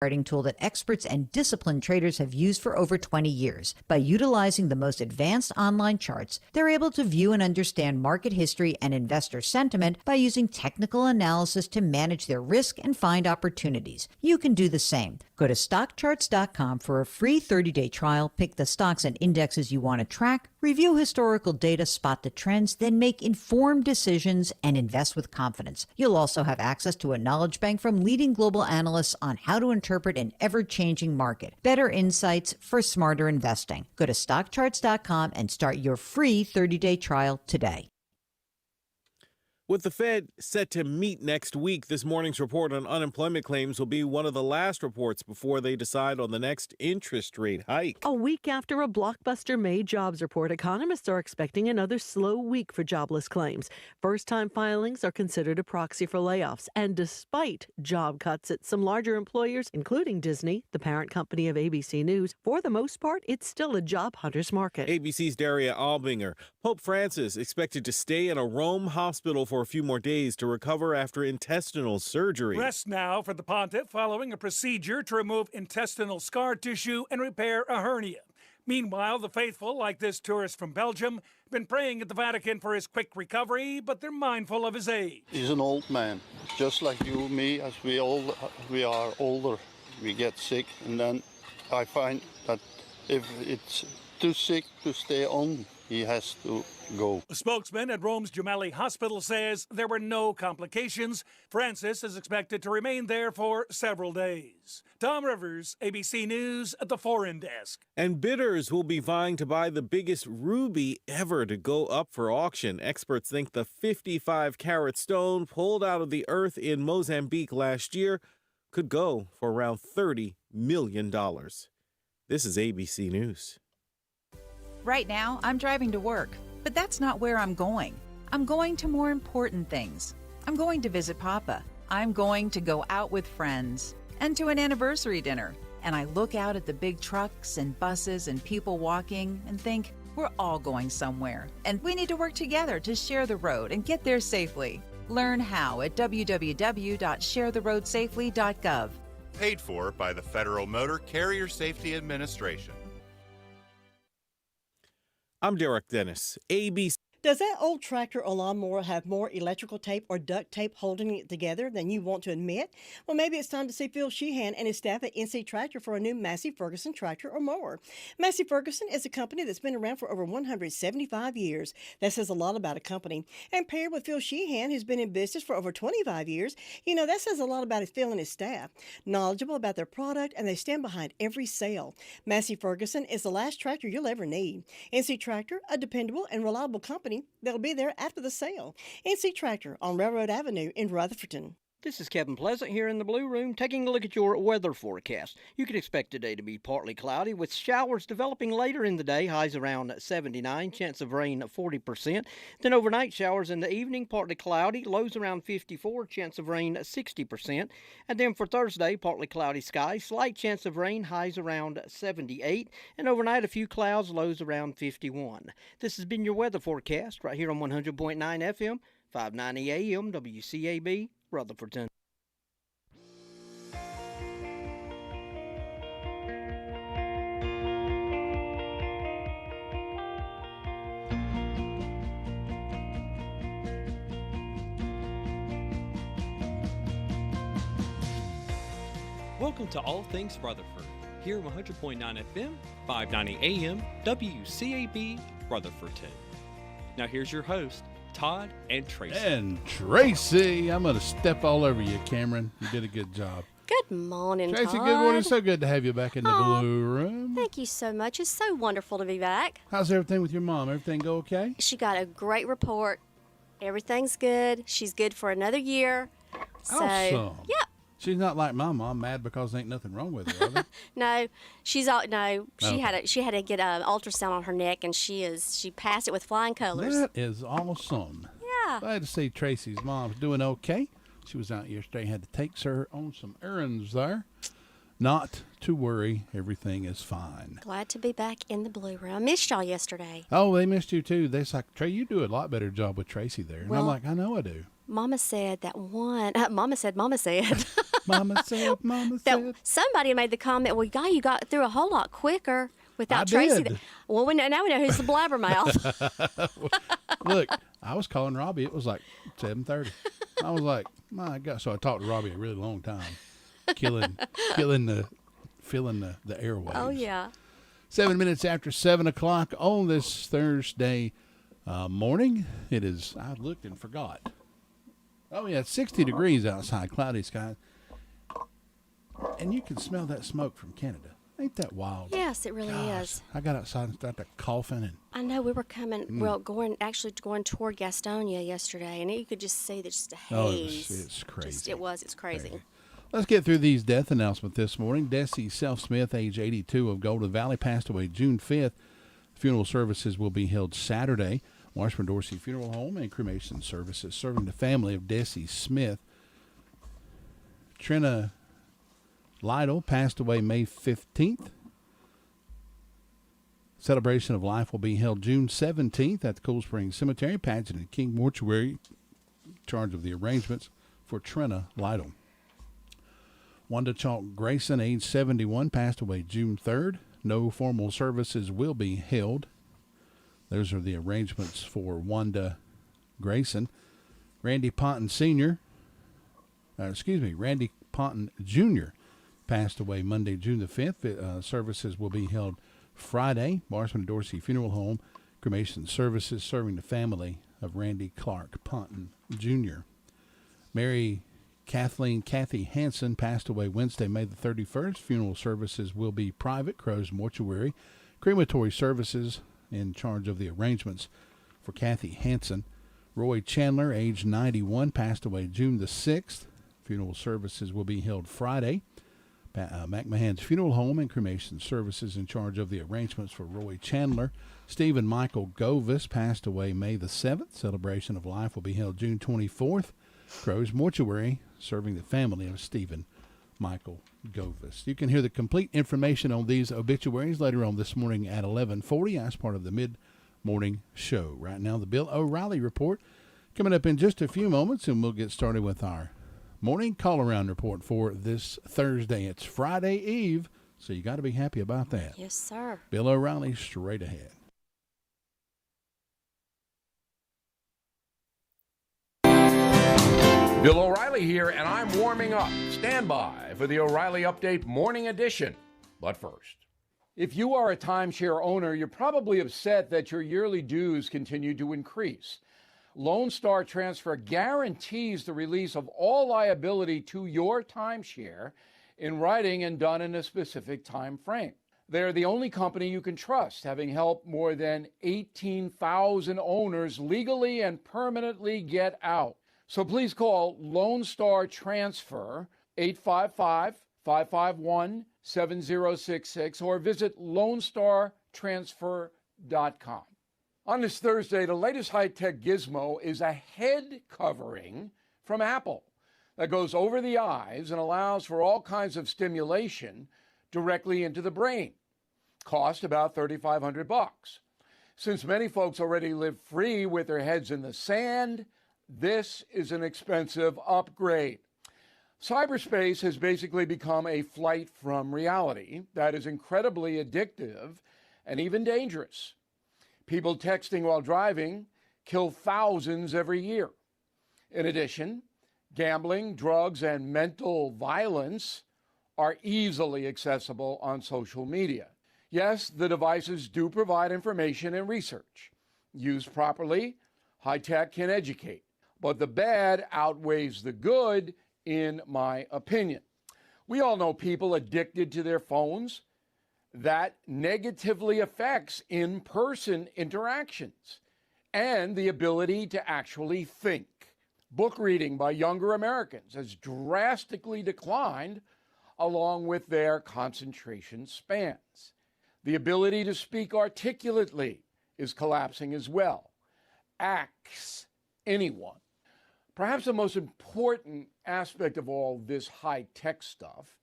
Charting tool that experts and disciplined traders have used for over 20 years. By utilizing the most advanced online charts, they're able to view and understand market history and investor sentiment by using technical analysis to manage their risk and find opportunities. You can do the same. Go to stockcharts.com for a free 30-day trial, pick the stocks and indexes you want to track, review historical data, spot the trends, then make informed decisions and invest with confidence. You'll also have access to a knowledge bank from leading global analysts on how to interpret an ever-changing market. Better insights for smarter investing. Go to stockcharts.com and start your free 30-day trial today. With the Fed set to meet next week, this morning's report on unemployment claims will be one of the last reports before they decide on the next interest rate hike. A week after a blockbuster May jobs report, economists are expecting another slow week for jobless claims. First-time filings are considered a proxy for layoffs, and despite job cuts at some larger employers, including Disney, the parent company of ABC News, for the most part, it's still a job hunter's market. ABC's Daria Albinger. Pope Francis expected to stay in a Rome hospital for a few more days to recover after intestinal surgery. Rest now for the pontiff following a procedure to remove intestinal scar tissue and repair a hernia. Meanwhile, the faithful, like this tourist from Belgium, have been praying at the Vatican for his quick recovery, but they're mindful of his age. He's an old man, just like you and me. As we are older, we get sick, and then I find that if it's too sick to stay on, he has to go. A spokesman at Rome's Gemelli Hospital says there were no complications. Francis is expected to remain there for several days. Tom Rivers, ABC News at the Foreign Desk. And bidders will be vying to buy the biggest ruby ever to go up for auction. Experts think the 55-carat stone pulled out of the earth in Mozambique last year could go for around $30 million. This is ABC News. Right now, I'm driving to work, but that's not where I'm going. I'm going to more important things. I'm going to visit Papa. I'm going to go out with friends and to an anniversary dinner. And I look out at the big trucks and buses and people walking and think, we're all going somewhere. And we need to work together to share the road and get there safely. Learn how at www.sharetheroadsafely.gov. Paid for by the Federal Motor Carrier Safety Administration. I'm Derek Dennis, ABC. Does that old tractor or lawnmower have more electrical tape or duct tape holding it together than you want to admit? Well, maybe it's time to see Phil Sheehan and his staff at NC Tractor for a new Massey Ferguson tractor or mower. Massey Ferguson is a company that's been around for over 175 years. That says a lot about a company. And paired with Phil Sheehan, who's been in business for over 25 years, that says a lot about Phil and his staff. Knowledgeable about their product, and they stand behind every sale. Massey Ferguson is the last tractor you'll ever need. NC Tractor, a dependable and reliable company that'll be there after the sale. NC Tractor on Railroad Avenue in Rutherford. This is Kevin Pleasant here in the Blue Room taking a look at your weather forecast. You can expect today to be partly cloudy with showers developing later in the day, highs around 79, chance of rain 40%. Then overnight showers in the evening, partly cloudy, lows around 54, chance of rain 60%. And then for Thursday, partly cloudy skies, slight chance of rain, highs around 78. And overnight a few clouds, lows around 51. This has been your weather forecast right here on 100.9 FM, 590 AM, WCAB. Rutherford. Welcome to All Things Rutherford, here 100.9 FM, 590 AM, WCAB Rutherfordton. Now here's your host, Todd and Tracy. And Tracy, I'm going to step all over you, Cameron. You did a good job. Good morning, Tracy, Todd. good morning. So good to have you back in the Blue Room. Thank you so much. It's so wonderful to be back. How's everything with your mom? Everything go okay? She got a great report. Everything's good. She's good for another year. So, awesome. Yeah. She's not like my mom, mad because ain't nothing wrong with her, are there? No, she had to get an ultrasound on her neck, and she passed it with flying colors. That is awesome. Yeah. Glad to see Tracy's mom's doing okay. She was out yesterday, had to take her on some errands there. Not to worry, everything is fine. Glad to be back in the Blue Room. I missed y'all yesterday. Oh, they missed you too. They're like, Trey, you do a lot better job with Tracy there. And I'm like, I know I do. Mama said that one. Mama said. Mama said, Somebody made the comment, well, guy, you got through a whole lot quicker without I Tracy. did. Well, now we know who's the blabbermouth. Look, I was calling Robbie. It was like 7:30. I was like, my God. So I talked to Robbie a really long time, filling the airwaves. Oh, yeah. 7 minutes after 7 o'clock on this Thursday morning. It is, I looked and forgot. Oh, yeah, it's 60 degrees outside, cloudy skies. And you can smell that smoke from Canada. Ain't that wild? Yes, it really is. I got outside and started coughing. And I know we were going toward Gastonia yesterday, and you could just see there's just a haze. It's crazy. It's crazy. Crazy. Let's get through these death announcements this morning. Desi Self-Smith, age 82, of Golden Valley, passed away June 5th. Funeral services will be held Saturday. Washburn Dorsey Funeral Home and cremation services serving the family of Desi Smith. Trina Lytle passed away May 15th. Celebration of life will be held June 17th at the Cool Springs Cemetery. Paget and King Mortuary in charge of the arrangements for Trina Lytle. Wanda Chalk Grayson, age 71, passed away June 3rd. No formal services will be held. Those are the arrangements for Wanda Grayson. Randy Ponton Jr. passed away Monday, June the 5th. Services will be held Friday. Marsman Dorsey Funeral Home. Cremation services serving the family of Randy Clark Ponton Jr. Mary Kathleen Kathy Hansen passed away Wednesday, May the 31st. Funeral services will be private, Crow's Mortuary. Crematory services in charge of the arrangements for Kathy Hansen. Roy Chandler, age 91, passed away June the 6th. Funeral services will be held Friday. McMahon's Funeral Home and cremation services in charge of the arrangements for Roy Chandler. Stephen Michael Govis passed away May the 7th. Celebration of life will be held June 24th. Crow's Mortuary, serving the family of Stephen Michael Govis. You can hear the complete information on these obituaries later on this morning at 11:40 as part of the mid-morning show. Right now, the Bill O'Reilly Report coming up in just a few moments, and we'll get started with our morning call-around report for this Thursday. It's Friday Eve, so you got to be happy about that. Yes, sir. Bill O'Reilly straight ahead. Bill O'Reilly here, and I'm warming up. Stand by for the O'Reilly Update Morning Edition. But first, if you are a timeshare owner, you're probably upset that your yearly dues continue to increase. Lone Star Transfer guarantees the release of all liability to your timeshare in writing and done in a specific time frame. They're the only company you can trust, having helped more than 18,000 owners legally and permanently get out. So please call Lone Star Transfer, 855-551-7066, or visit LoneStarTransfer.com. On this Thursday, the latest high-tech gizmo is a head covering from Apple that goes over the eyes and allows for all kinds of stimulation directly into the brain. Cost about $3,500. Since many folks already live free with their heads in the sand, this is an expensive upgrade. Cyberspace has basically become a flight from reality that is incredibly addictive and even dangerous. People texting while driving kill thousands every year. In addition, gambling, drugs, and mental violence are easily accessible on social media. Yes, the devices do provide information and research. Used properly, high tech can educate. But the bad outweighs the good, in my opinion. We all know people addicted to their phones. That negatively affects in-person interactions and the ability to actually think. Book reading by younger Americans has drastically declined, along with their concentration spans. The ability to speak articulately is collapsing as well. Ask anyone. Perhaps the most important aspect of all this high-tech stuff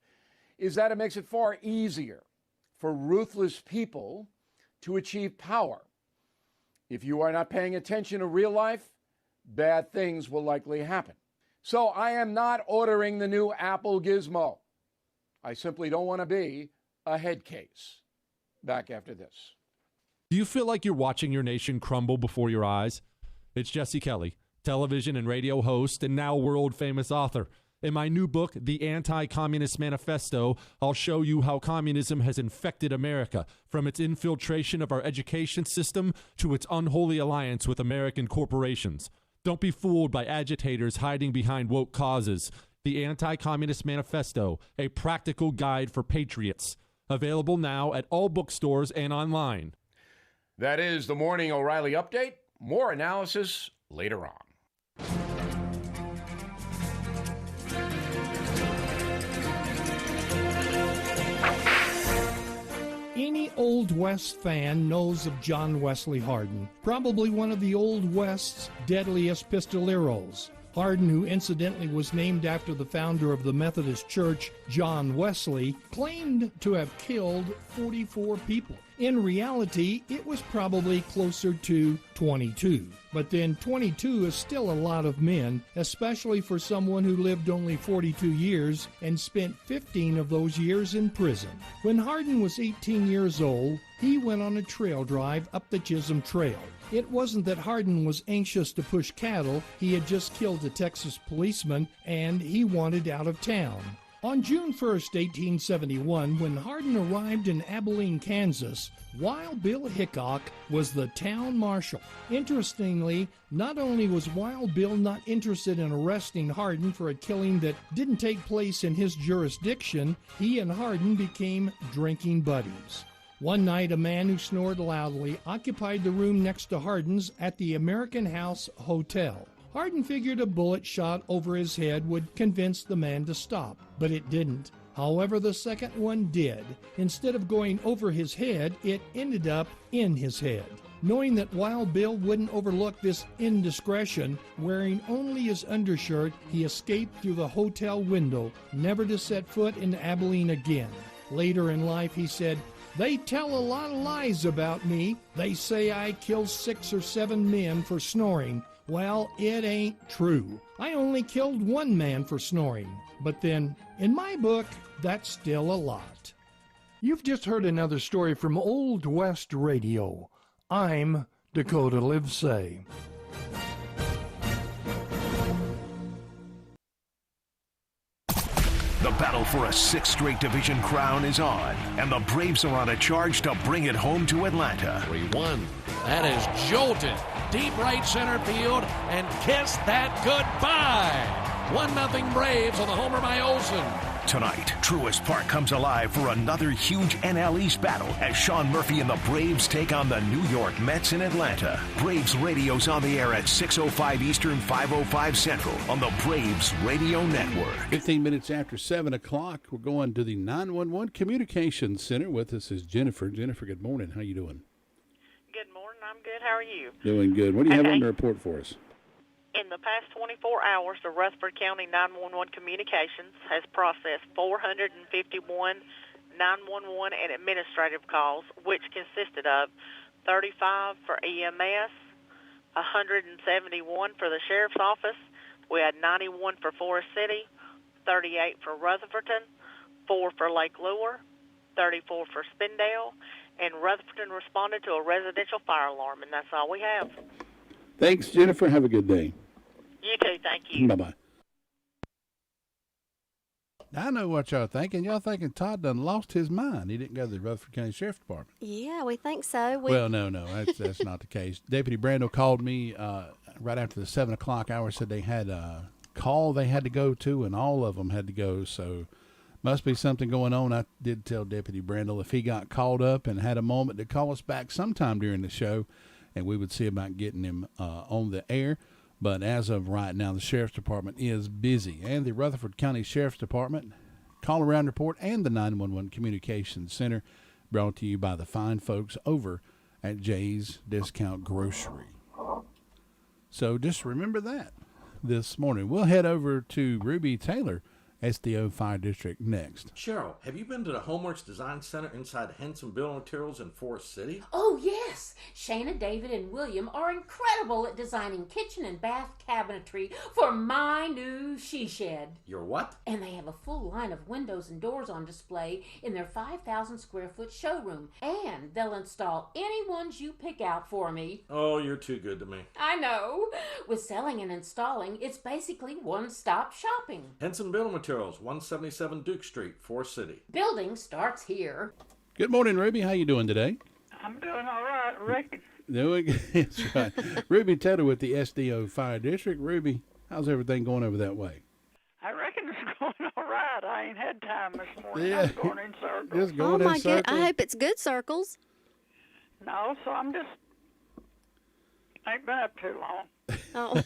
is that it makes it far easier for ruthless people to achieve power. If you are not paying attention to real life, bad things will likely happen. So I am not ordering the new Apple Gizmo. I simply don't want to be a head case. Back after this. Do you feel like you're watching your nation crumble before your eyes? It's Jesse Kelly, television and radio host and now world-famous author. In my new book, The Anti-Communist Manifesto, I'll show you how communism has infected America, from its infiltration of our education system to its unholy alliance with American corporations. Don't be fooled by agitators hiding behind woke causes. The Anti-Communist Manifesto, a practical guide for patriots. Available now at all bookstores and online. That is the Morning O'Reilly Update. More analysis later on. Any Old West fan knows of John Wesley Hardin, probably one of the Old West's deadliest pistoleros. Hardin, who incidentally was named after the founder of the Methodist Church, John Wesley, claimed to have killed 44 people. In reality, it was probably closer to 22. But then 22 is still a lot of men, especially for someone who lived only 42 years and spent 15 of those years in prison. When Hardin was 18 years old, he went on a trail drive up the Chisholm Trail. It wasn't that Hardin was anxious to push cattle. He had just killed a Texas policeman, and he wanted out of town. On June 1st, 1871, when Hardin arrived in Abilene, Kansas, Wild Bill Hickok was the town marshal. Interestingly, not only was Wild Bill not interested in arresting Hardin for a killing that didn't take place in his jurisdiction, he and Hardin became drinking buddies. One night, a man who snored loudly occupied the room next to Hardin's at the American House Hotel. Hardin figured a bullet shot over his head would convince the man to stop, but it didn't. However, the second one did. Instead of going over his head, it ended up in his head. Knowing that Wild Bill wouldn't overlook this indiscretion, wearing only his undershirt, he escaped through the hotel window, never to set foot in Abilene again. Later in life, he said, "They tell a lot of lies about me. They say I killed 6 or 7 men for snoring. Well, it ain't true. I only killed 1 man for snoring. But then, in my book, that's still a lot." You've just heard another story from Old West Radio. I'm Dakota Livesay. The battle for a 6th straight division crown is on, and the Braves are on a charge to bring it home to Atlanta. 3-1. That is jolted deep right center field and kiss that goodbye. 1-0 Braves on the homer by Olsen. Tonight, Truist Park comes alive for another huge NL East battle as Sean Murphy and the Braves take on the New York Mets in Atlanta. Braves Radio's on the air at 6:05 Eastern, 5:05 Central on the Braves Radio Network. 15 minutes after 7 o'clock, we're going to the 911 Communications Center. With us is Jennifer. Jennifer, good morning. How you doing? Good morning. I'm good. How are you? Doing good. What do you have on the report for us? In the past 24 hours, the Rutherford County 911 Communications has processed 451 911 and administrative calls, which consisted of 35 for EMS, 171 for the Sheriff's Office. We had 91 for Forest City, 38 for Rutherfordton, 4 for Lake Lure, 34 for Spindale, and Rutherfordton responded to a residential fire alarm, and that's all we have. Thanks, Jennifer. Have a good day. You too. Thank you. Bye-bye. I know what y'all thinking. Y'all thinking Todd done lost his mind. He didn't go to the Rutherford County Sheriff's Department. Yeah, we think so. Well, no, that's not the case. Deputy Brando called me right after the 7 o'clock hour, said they had a call they had to go to, and all of them had to go, so must be something going on. I did tell Deputy Brando if he got called up and had a moment to call us back sometime during the show, and we would see about getting him on the air. But as of right now, the Sheriff's Department is busy. And the Rutherford County Sheriff's Department call-around report and the 911 Communications Center brought to you by the fine folks over at Jay's Discount Grocery. So just remember that this morning. We'll head over to Ruby Taylor SDO Fire District next. Cheryl, have you been to the Homeworks Design Center inside Henson Building Materials in Forest City? Oh, yes. Shana, David, and William are incredible at designing kitchen and bath cabinetry for my new she shed. Your what? And they have a full line of windows and doors on display in their 5,000 square foot showroom. And they'll install any ones you pick out for me. Oh, you're too good to me. I know. With selling and installing, it's basically one-stop shopping. Henson Building Materials, 177 Duke Street, Forest City. Building starts here. Good morning, Ruby. How you doing today? I'm doing all right, Rick. That's right. Ruby Taylor with the SDO Fire District. Ruby, how's everything going over that way? I reckon it's going all right. I ain't had time this morning. Yeah. I'm going in circles. Just going in circles. I hope it's good circles. No, so I'm just, ain't been up too long. Oh.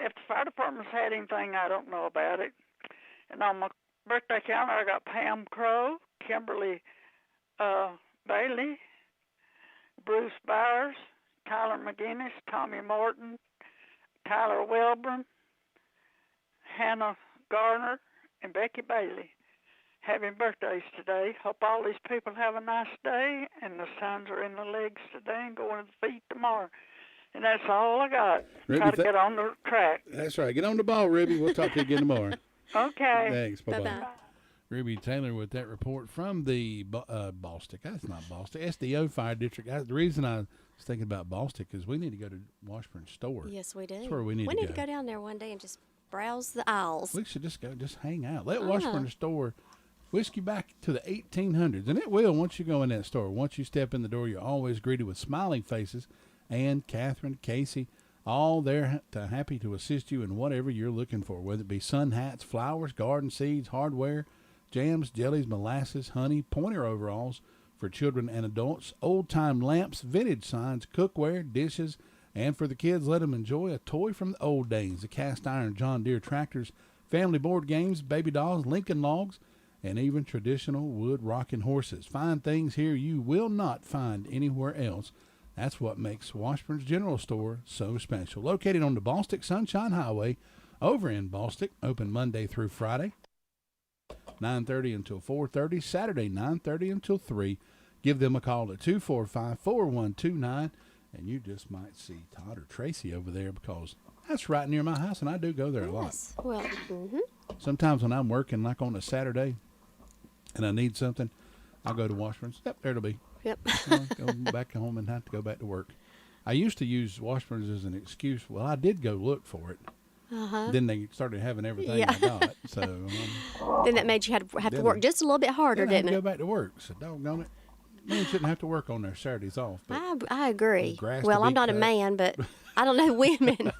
If the fire department's had anything, I don't know about it. And on my birthday calendar, I got Pam Crow, Kimberly Bailey, Bruce Byers, Tyler McGinnis, Tommy Morton, Tyler Welburn, Hannah Garner, and Becky Bailey having birthdays today. Hope all these people have a nice day, and the sons are in the legs today and going to the feet tomorrow. And that's all I got. Ruby, Try to get on the track. That's right. Get on the ball, Ruby. We'll talk to you again tomorrow. Okay. Thanks. Bye-bye. Ruby Taylor with that report from the Bostic. That's not Bostic. SDO Fire District. The reason I was thinking about Bostic is we need to go to Washburn store. Yes, we do. That's where we need to go down there one day and just browse the aisles. We should just go, just hang out. Let Washburn store whisk you back to the 1800s. And it will once you go in that store. Once you step in the door, you're always greeted with smiling faces. Ann, Catherine, Casey, all there happy to assist you in whatever you're looking for, whether it be sun hats, flowers, garden seeds, hardware, jams, jellies, molasses, honey, pointer overalls for children and adults, old-time lamps, vintage signs, cookware, dishes, and for the kids, let them enjoy a toy from the old days, the cast-iron John Deere tractors, family board games, baby dolls, Lincoln logs, and even traditional wood rocking horses. Find things here you will not find anywhere else. That's what makes Washburn's General Store so special. Located on the Bostic Sunshine Highway over in Bostic, open Monday through Friday, 9:30 until 4:30, Saturday 9:30 until 3. Give them a call at 245-4129, and you just might see Todd or Tracy over there because that's right near my house, and I do go there a lot. Well, Sometimes when I'm working, like on a Saturday, and I need something, I'll go to Washburn's. Yep, there it'll be. Yep. I'll go back home and have to go back to work. I used to use Washburn's as an excuse. Well, I did go look for it. Then they started having everything I got. So then that made you have to work just a little bit harder, then I had didn't to it? go back to work. So doggone it. Men shouldn't have to work on their Saturdays off. But I agree. grass Well, to I'm be not a cut. man, but I don't know women.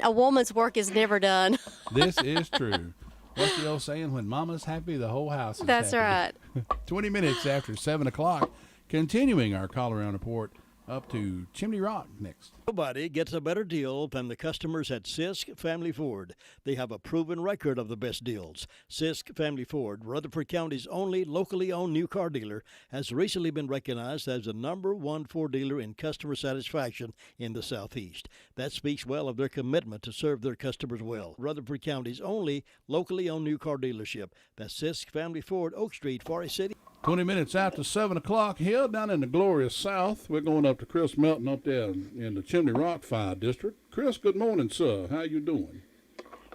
A woman's work is never done. This is true. What's the old saying? When mama's happy, the whole house is That's happy. right. 20 minutes after 7 o'clock. Continuing our call-around report up to Chimney Rock next. Nobody gets a better deal than the customers at Sisk Family Ford. They have a proven record of the best deals. Sisk Family Ford, Rutherford County's only locally owned new car dealer, has recently been recognized as the #1 Ford dealer in customer satisfaction in the Southeast. That speaks well of their commitment to serve their customers well. Rutherford County's only locally owned new car dealership. That's Sisk Family Ford, Oak Street, Forest City. 20 minutes after 7 o'clock here down in the glorious South. We're going up to Chris Melton up there in the Chimney Rock Fire District. Chris, good morning, sir. How you doing?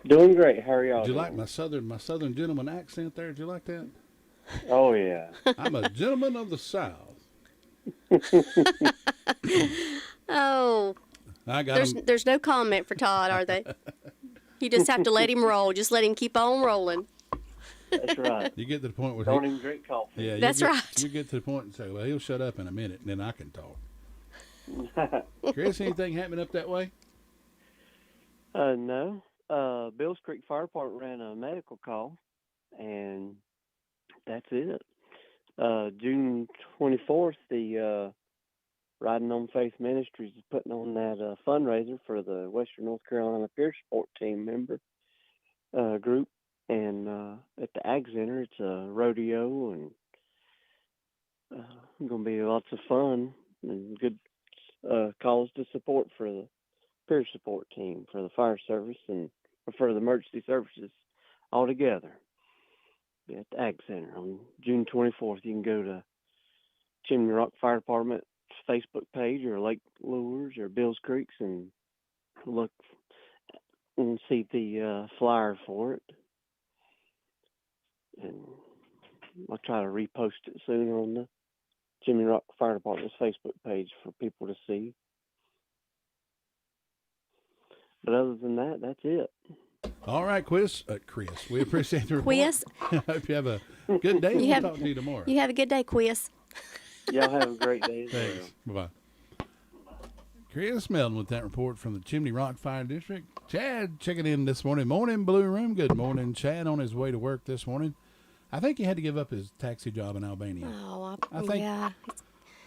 Doing great. How are y'all Did you doing? like my southern gentleman accent there? Did you like that? Oh, yeah. I'm a gentleman of the South. Oh, I got him. there's no comment for Todd, are they? You just have to let him roll. Just let him keep on rolling. That's right. You get to the point where Don't even drink coffee. Yeah, That's right. You get to the point and say, well, he'll shut up in a minute, and then I can talk. Chris, anything happening up that way? No. Bills Creek Fire Department ran a medical call, and that's it. June 24th, the Riding on Faith Ministries is putting on that fundraiser for the Western North Carolina Peer Sport Team member group. And at the Ag Center, it's a rodeo, and going to be lots of fun and good cause to support for the peer support team for the fire service and for the emergency services altogether. Be at the Ag Center on June 24th. You can go to Chimney Rock Fire Department's Facebook page or Lake Lures or Bills Creeks and look and see the flyer for it. And I'll try to repost it soon on the Chimney Rock Fire Department's Facebook page for people to see. But other than that, that's it. All right, Chris. We appreciate the report. Quiz. I hope you have a good day. We'll talk to you tomorrow. You have a good day, Quiz. Y'all have a great day as Thanks. well. Bye-bye. Chris Melton with that report from the Chimney Rock Fire District. Chad checking in this morning. Morning, Blue Room. Good morning. Chad on his way to work this morning. I think he had to give up his taxi job in Albania. Oh,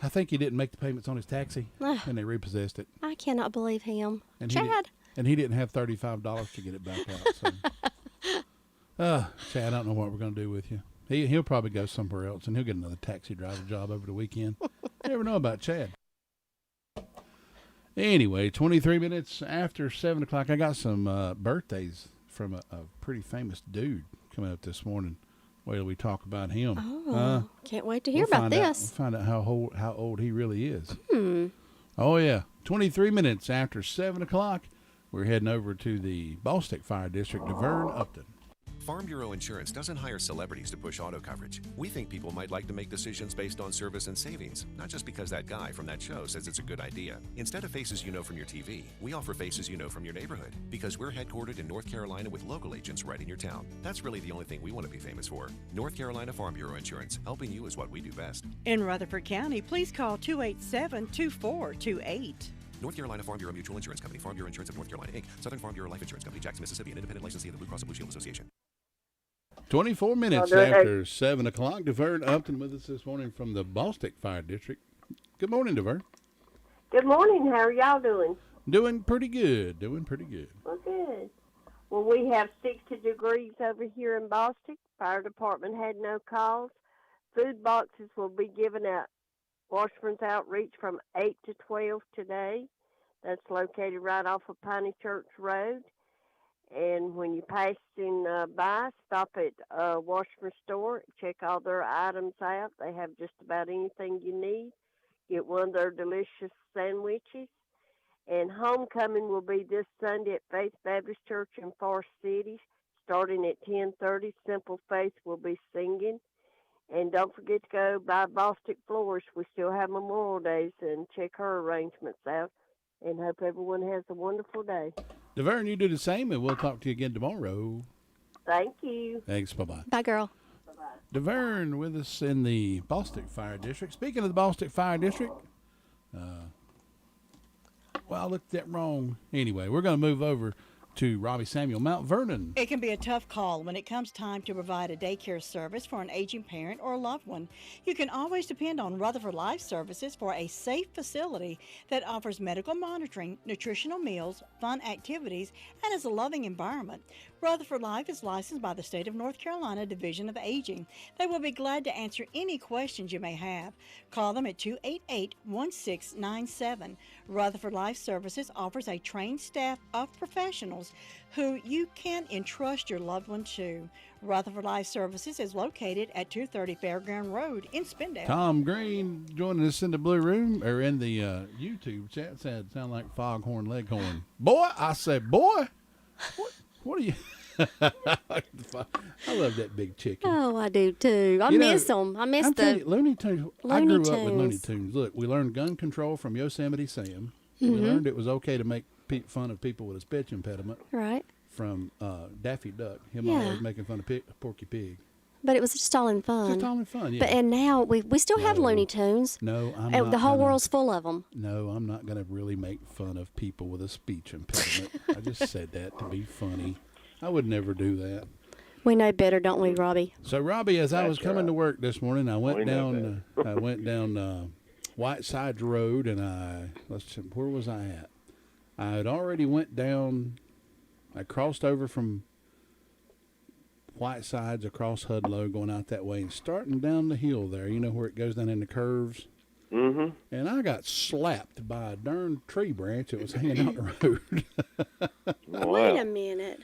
I think he didn't make the payments on his taxi, and they repossessed it. I cannot believe him. And Chad. He didn't have $35 to get it back out. So, Chad, I don't know what we're going to do with you. He'll probably go somewhere else, and he'll get another taxi driver job over the weekend. You never know about Chad. Anyway, 23 minutes after 7 o'clock, I got some birthdays from a pretty famous dude coming up this morning. Wait till we talk about him. Oh, can't wait to hear about this. We'll find out how old he really is. Oh, yeah. 23 minutes after 7 o'clock, we're heading over to the Ballstick Fire District, Deverne, Upton. Farm Bureau Insurance doesn't hire celebrities to push auto coverage. We think people might like to make decisions based on service and savings, not just because that guy from that show says it's a good idea. Instead of faces you know from your TV, we offer faces you know from your neighborhood, because we're headquartered in North Carolina with local agents right in your town. That's really the only thing we want to be famous for. North Carolina Farm Bureau Insurance, helping you is what we do best. In Rutherford County, please call 287-2428. North Carolina Farm Bureau Mutual Insurance Company, Farm Bureau Insurance of North Carolina, Inc., Southern Farm Bureau Life Insurance Company, Jackson, Mississippi, an independent licensee of the Blue Cross and Blue Shield Association. 24 minutes after 7 o'clock, Deverne Upton with us this morning from the Ballstick Fire District. Good morning, Deverne. Good morning. How are y'all doing? Doing pretty good. Well, good. Well, we have 60 degrees over here in Ballstick. Fire department had no calls. Food boxes will be given out. Washburn's Outreach from 8 to 12 today. That's located right off of Piney Church Road. And when you're passing by, stop at Washburn store, check all their items out. They have just about anything you need. Get one of their delicious sandwiches. And homecoming will be this Sunday at Faith Baptist Church in Forest City, starting at 10:30. Simple Faith will be singing. And don't forget to go by Ballstick Floors. We still have Memorial Days, and check her arrangements out. And hope everyone has a wonderful day. Deverne, you do the same, and we'll talk to you again tomorrow. Thank you. Thanks. Bye-bye. Bye, girl. Deverne with us in the Ballstick Fire District. Speaking of the Ballstick Fire District, well, I looked at that wrong. Anyway, we're going to move over to Robbie Samuel, Mount Vernon. It can be a tough call when it comes time to provide a daycare service for an aging parent or loved one. You can always depend on Rutherford Life Services for a safe facility that offers medical monitoring, nutritional meals, fun activities, and is a loving environment. Rutherford Life is licensed by the State of North Carolina Division of Aging. They will be glad to answer any questions you may have. Call them at 288-1697. Rutherford Life Services offers a trained staff of professionals who you can entrust your loved one to. Rutherford Life Services is located at 230 Fairground Road in Spindale. Tom Green joining us in the Blue Room, or in the YouTube chat. Sound like Foghorn Leghorn. Boy, I say, boy, what are you? I love that big chicken. Oh, I do too. I miss them. I miss the Looney Tunes. I grew up with Looney Tunes. Look, we learned gun control from Yosemite Sam. We learned it was okay to make fun of people with a speech impediment. Right. From Daffy Duck. Him Yeah. always making fun of Porky Pig. But it was just all in fun. Just all in fun, yeah. But and now we still have Looney Tunes. No, I'm and not. The whole gonna, world's full of them. No, I'm not going to really make fun of people with a speech impediment. I just said that to be funny. I would never do that. We know better, don't we, Robbie? So, Robbie, as I was coming to work this morning, I went down. I went down Whitesides Road, and where was I at? I had already went down. I crossed over from Whitesides across Hudlow, going out that way, and starting down the hill there. You know where it goes down in the curves. And I got slapped by a darn tree branch that was hanging out the road. Wait a minute.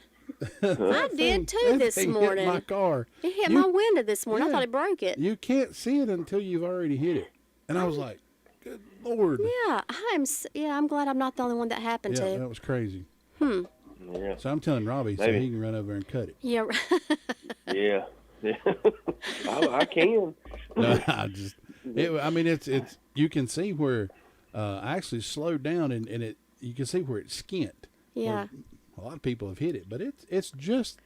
I did too this morning. Hit my car. It hit my window this morning. I thought it broke it. You can't see it until you've already hit it. And I was like, good Lord. Yeah, I'm glad I'm not the only one that happened to. Yeah, that was crazy. Yeah. So I'm telling Robbie so he can run over and cut it. Yeah. Yeah. I can. No, it's you can see where I actually slowed down and you can see where it skint. Yeah. A lot of people have hit it, but it's just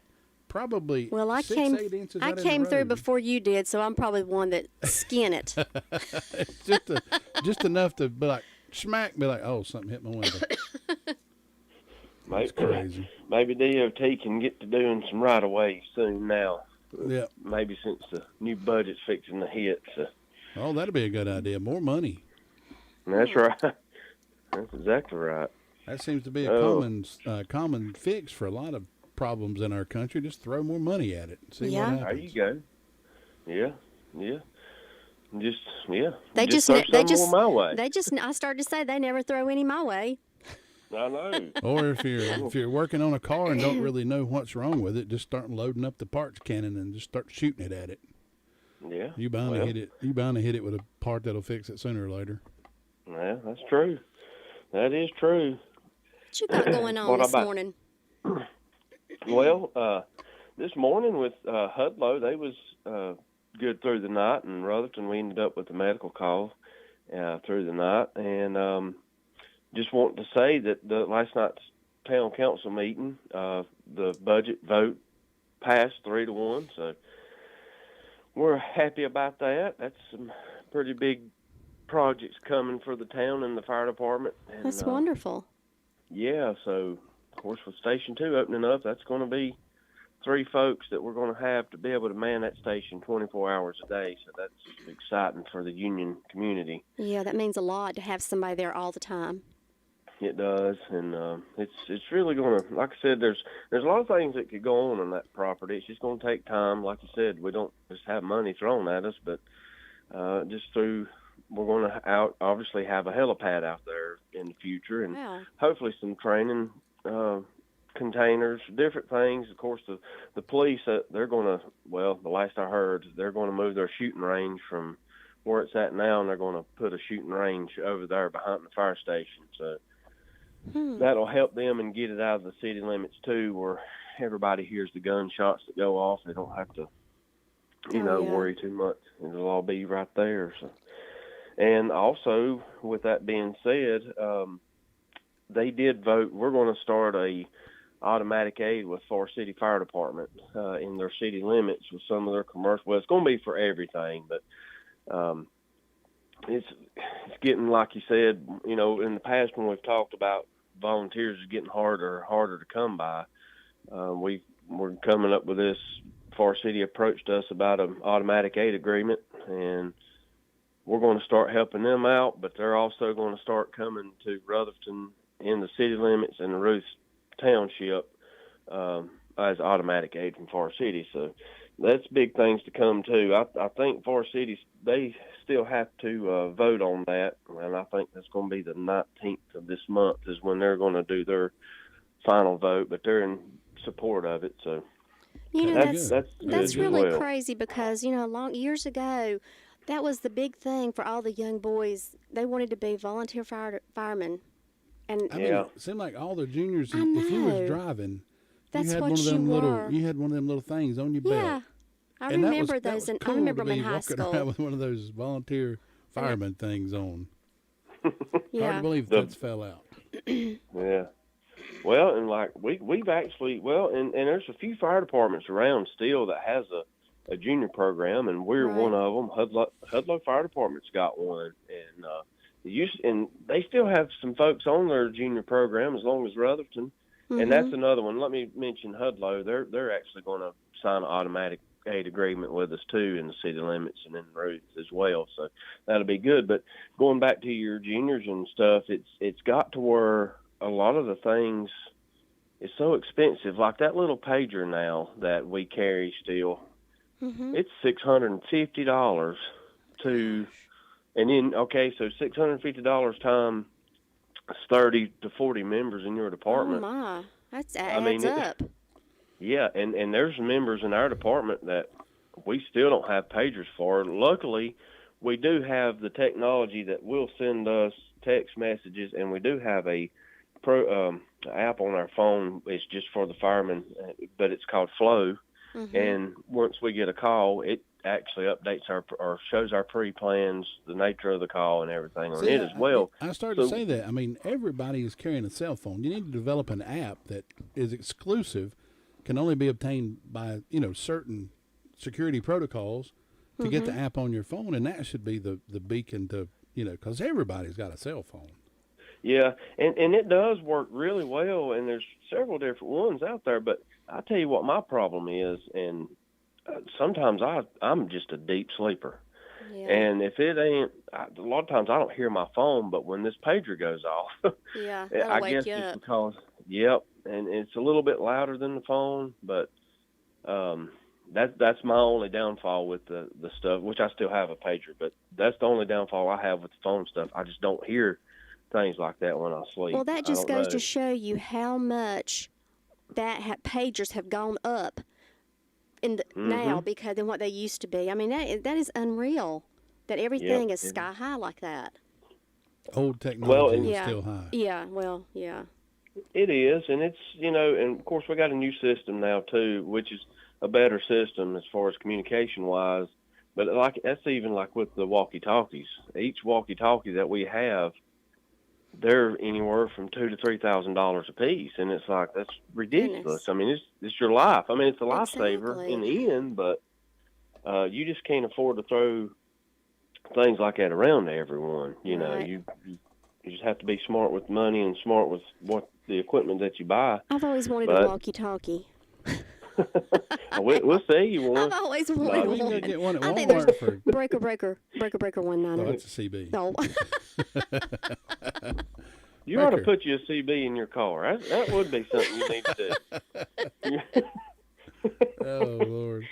probably 8 inches I out in came the through road. before you did, so I'm probably one that skinned it. It's just enough to be like smack, be like, oh, something hit my window. It's crazy. Maybe DOT can get to doing some right of ways soon now. Yeah. Maybe since the new budget's fixing to hit. So. Oh, that'd be a good idea. More money. That's right. That's exactly right. That seems to be a common fix for a lot of problems in our country. Just throw more money at it and see what happens. There you go. Yeah. They just more my way. I started to say they never throw any my way. I know. Or if you're working on a car and don't really know what's wrong with it, just start loading up the parts cannon and just start shooting it at it. Yeah. You bound to hit it. You bound to hit it with a part that'll fix it sooner or later. Yeah, that's true. That is true. What you got going on this morning? Well, this morning with Hudlow, they was good through the night, and Rutherford, we ended up with a medical call through the night, and just want to say that the last night's town council meeting, the budget vote passed 3-1, so we're happy about that. That's some pretty big projects coming for the town and the fire department. And, that's wonderful. Yeah, so of course with Station 2 opening up, that's going to be 3 folks that we're going to have to be able to man that station 24 hours a day. So that's exciting for the Union community. Yeah, that means a lot to have somebody there all the time. It does, and it's really going to, like I said, there's a lot of things that could go on that property. It's just going to take time. Like you said, we don't just have money thrown at us, but we're going to obviously have a helipad out there in the future, and hopefully some training containers, different things. Of course, the police, they're going to, the last I heard, they're going to move their shooting range from where it's at now, and they're going to put a shooting range over there behind the fire station. So that'll help them and get it out of the city limits too, where everybody hears the gunshots that go off. They don't have to, worry too much. It'll all be right there. So, and also, with that being said, they did vote. We're going to start a automatic aid with Forest City Fire Department in their city limits with some of their commercial. Well, it's going to be for everything, but it's getting, like you said, in the past when we've talked about volunteers is getting harder to come by. We're coming up with this. Forest City approached us about an automatic aid agreement, and we're going to start helping them out, but they're also going to start coming to Rutherford in the city limits and the Ruth Township as automatic aid from Forest City. So that's big things to come too. I think Forest City, they still have to vote on that, and I think that's going to be the 19th of this month is when they're going to do their final vote, but they're in support of it. So that's really crazy because years ago, that was the big thing for all the young boys. They wanted to be volunteer firemen, and it seemed like all the juniors. If you was driving, that's you had what one of them you little. were. You had one of them little things on your belt. Yeah, I remember those, and cool I remember to them in be high walking school. around with one of those volunteer fireman things on. Yeah. Hard to believe that fell out. Yeah. Well, and like we've actually and there's a few fire departments around still that has a junior program, and we're one of them. Hudlow Fire Department's got one, and they still have some folks on their junior program as long as Rutherford, and that's another one. Let me mention Hudlow. They're actually going to sign an automatic aid agreement with us too in the city limits and in Ruth as well. So that'll be good. But going back to your juniors and stuff, it's got to where a lot of the things is so expensive. Like that little pager now that we carry still, it's $650 to And then, okay, so $650 times 30 to 40 members in your department. Oh my, that adds up. Yeah, and there's members in our department that we still don't have pagers for. Luckily, we do have the technology that will send us text messages, and we do have a app on our phone. It's just for the firemen, but it's called Flow. Mm-hmm. And once we get a call, it actually updates or shows our pre-plans, the nature of the call, and everything on it as well. I started to say that. I mean, everybody is carrying a cell phone. You need to develop an app that is exclusive, can only be obtained by, certain security protocols to get the app on your phone, and that should be the beacon to, because everybody's got a cell phone. Yeah, and it does work really well, and there's several different ones out there, but I'll tell you what my problem is, and sometimes I'm just a deep sleeper. Yeah. And if it ain't, a lot of times I don't hear my phone, but when this pager goes off, I guess it's because, and it's a little bit louder than the phone, but that's my only downfall with the stuff, which I still have a pager, but that's the only downfall I have with the phone stuff. I just don't hear things like that when I sleep. Well, that just goes to show you how much that pagers have gone up now because than what they used to be. I mean, that is unreal that everything is sky high like that. Old technology is still high. Yeah, well, yeah. It is, and it's, and of course we got a new system now too, which is a better system as far as communication-wise. But that's even like with the walkie-talkies. Each walkie-talkie that we have, they're anywhere from $2,000 to $3,000 a piece, and it's like, that's ridiculous. Goodness. I mean, it's your life. I mean, it's a lifesaver in the end, but you just can't afford to throw things like that around to everyone. You just have to be smart with money and smart with what the equipment that you buy. I've always wanted a walkie-talkie. We'll see you one. I've always wanted one. You can get one at Walmart. I think there's breaker 190. Oh, that's a CB. No. You ought to put you a CB in your car. That would be something you need to do. Oh, Lord.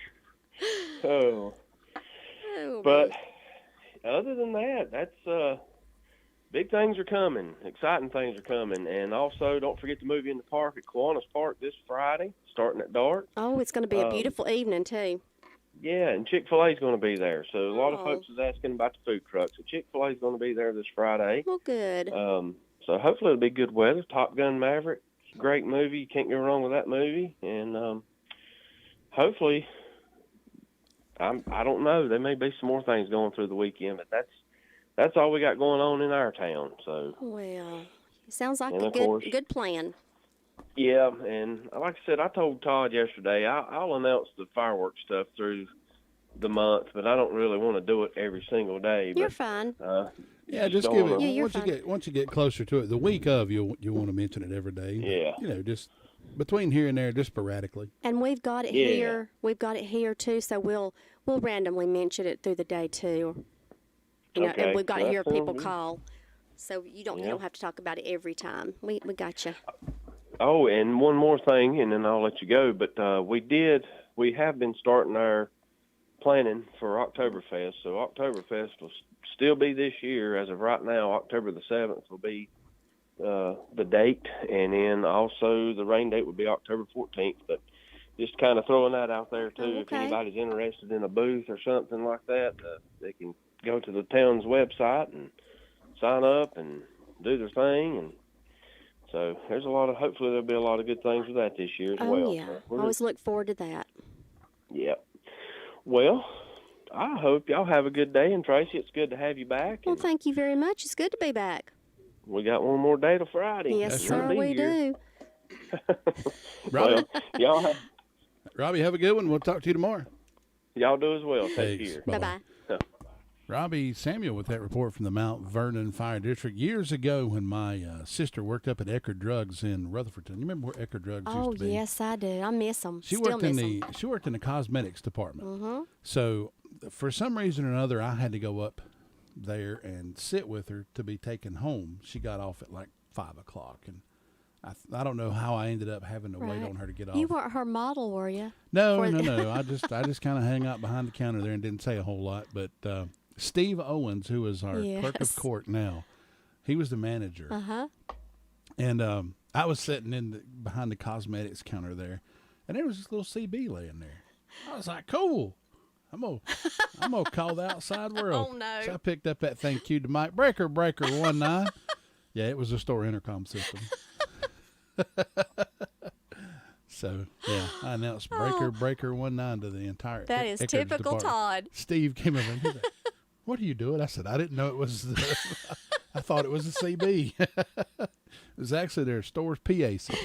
Oh. But other than that, that's big things are coming. Exciting things are coming. And also, don't forget the movie in the park at Kiwanis Park this Friday, starting at dark. Oh, it's going to be a beautiful evening, too. Yeah, and Chick-fil-A is going to be there. So a lot of folks is asking about the food truck. So Chick-fil-A is going to be there this Friday. Well, good. So hopefully it'll be good weather. Top Gun Maverick, great movie. You can't go wrong with that movie. And hopefully, I don't know. There may be some more things going through the weekend, but that's all we got going on in our town. So well, it sounds like a good plan. Yeah, and like I said, I told Todd yesterday I'll announce the fireworks stuff through the month, but I don't really want to do it every single day. You're fine. Just give it. Once you get closer to it, the week of you want to mention it every day. Yeah. Just between here and there, just sporadically. And we've got it here. We've got it here too, so we'll randomly mention it through the day too. And we've got to hear people call, so you don't have to talk about it every time. We got you. Oh, and one more thing, and then I'll let you go. But we have been starting our planning for Oktoberfest. So Oktoberfest will still be this year. As of right now, October the 7th will be the date, and then also the rain date will be October 14th. But just kind of throwing that out there too. Okay. If anybody's interested in a booth or something like that, they can go to the town's website and sign up and do their thing. And so there's hopefully there'll be a lot of good things with that this year as well. Oh, yeah. I always look forward to that. Yeah. Well, I hope y'all have a good day. And, Tracy, it's good to have you back. Well, thank you very much. It's good to be back. We got one more day till Friday. Yes, sir, we do. Robbie, have a good one. We'll talk to you tomorrow. Y'all do as well. Take care. Bye-bye. Robbie Samuel with that report from the Mount Vernon Fire District. Years ago when my sister worked up at Eckerd Drugs in Rutherfordton. You remember where Eckerd Drugs used to be? Oh, yes, I do. I miss them. She worked in the cosmetics department. Mm-hmm. So for some reason or another, I had to go up there and sit with her to be taken home. She got off at like 5 o'clock, and I don't know how I ended up having to wait on her to get off. You weren't her model, were you? No. I just kind of hung out behind the counter there and didn't say a whole lot, but Steve Owens, who is our clerk of Yes. court now, he was the manager. Uh-huh. And I was sitting behind the cosmetics counter there, and there was this little CB laying there. I was like, cool. I'm gonna call the outside world. Oh, no. So I picked up that thing, cued the mic, breaker 19. Yeah, it was a store intercom system. So, yeah, I announced breaker 19 to the entire That is Eckerd's typical department. Todd. Steve came over and he said, what are you doing? I said, I didn't know it was I thought it was a CB. It was actually their store's PA system.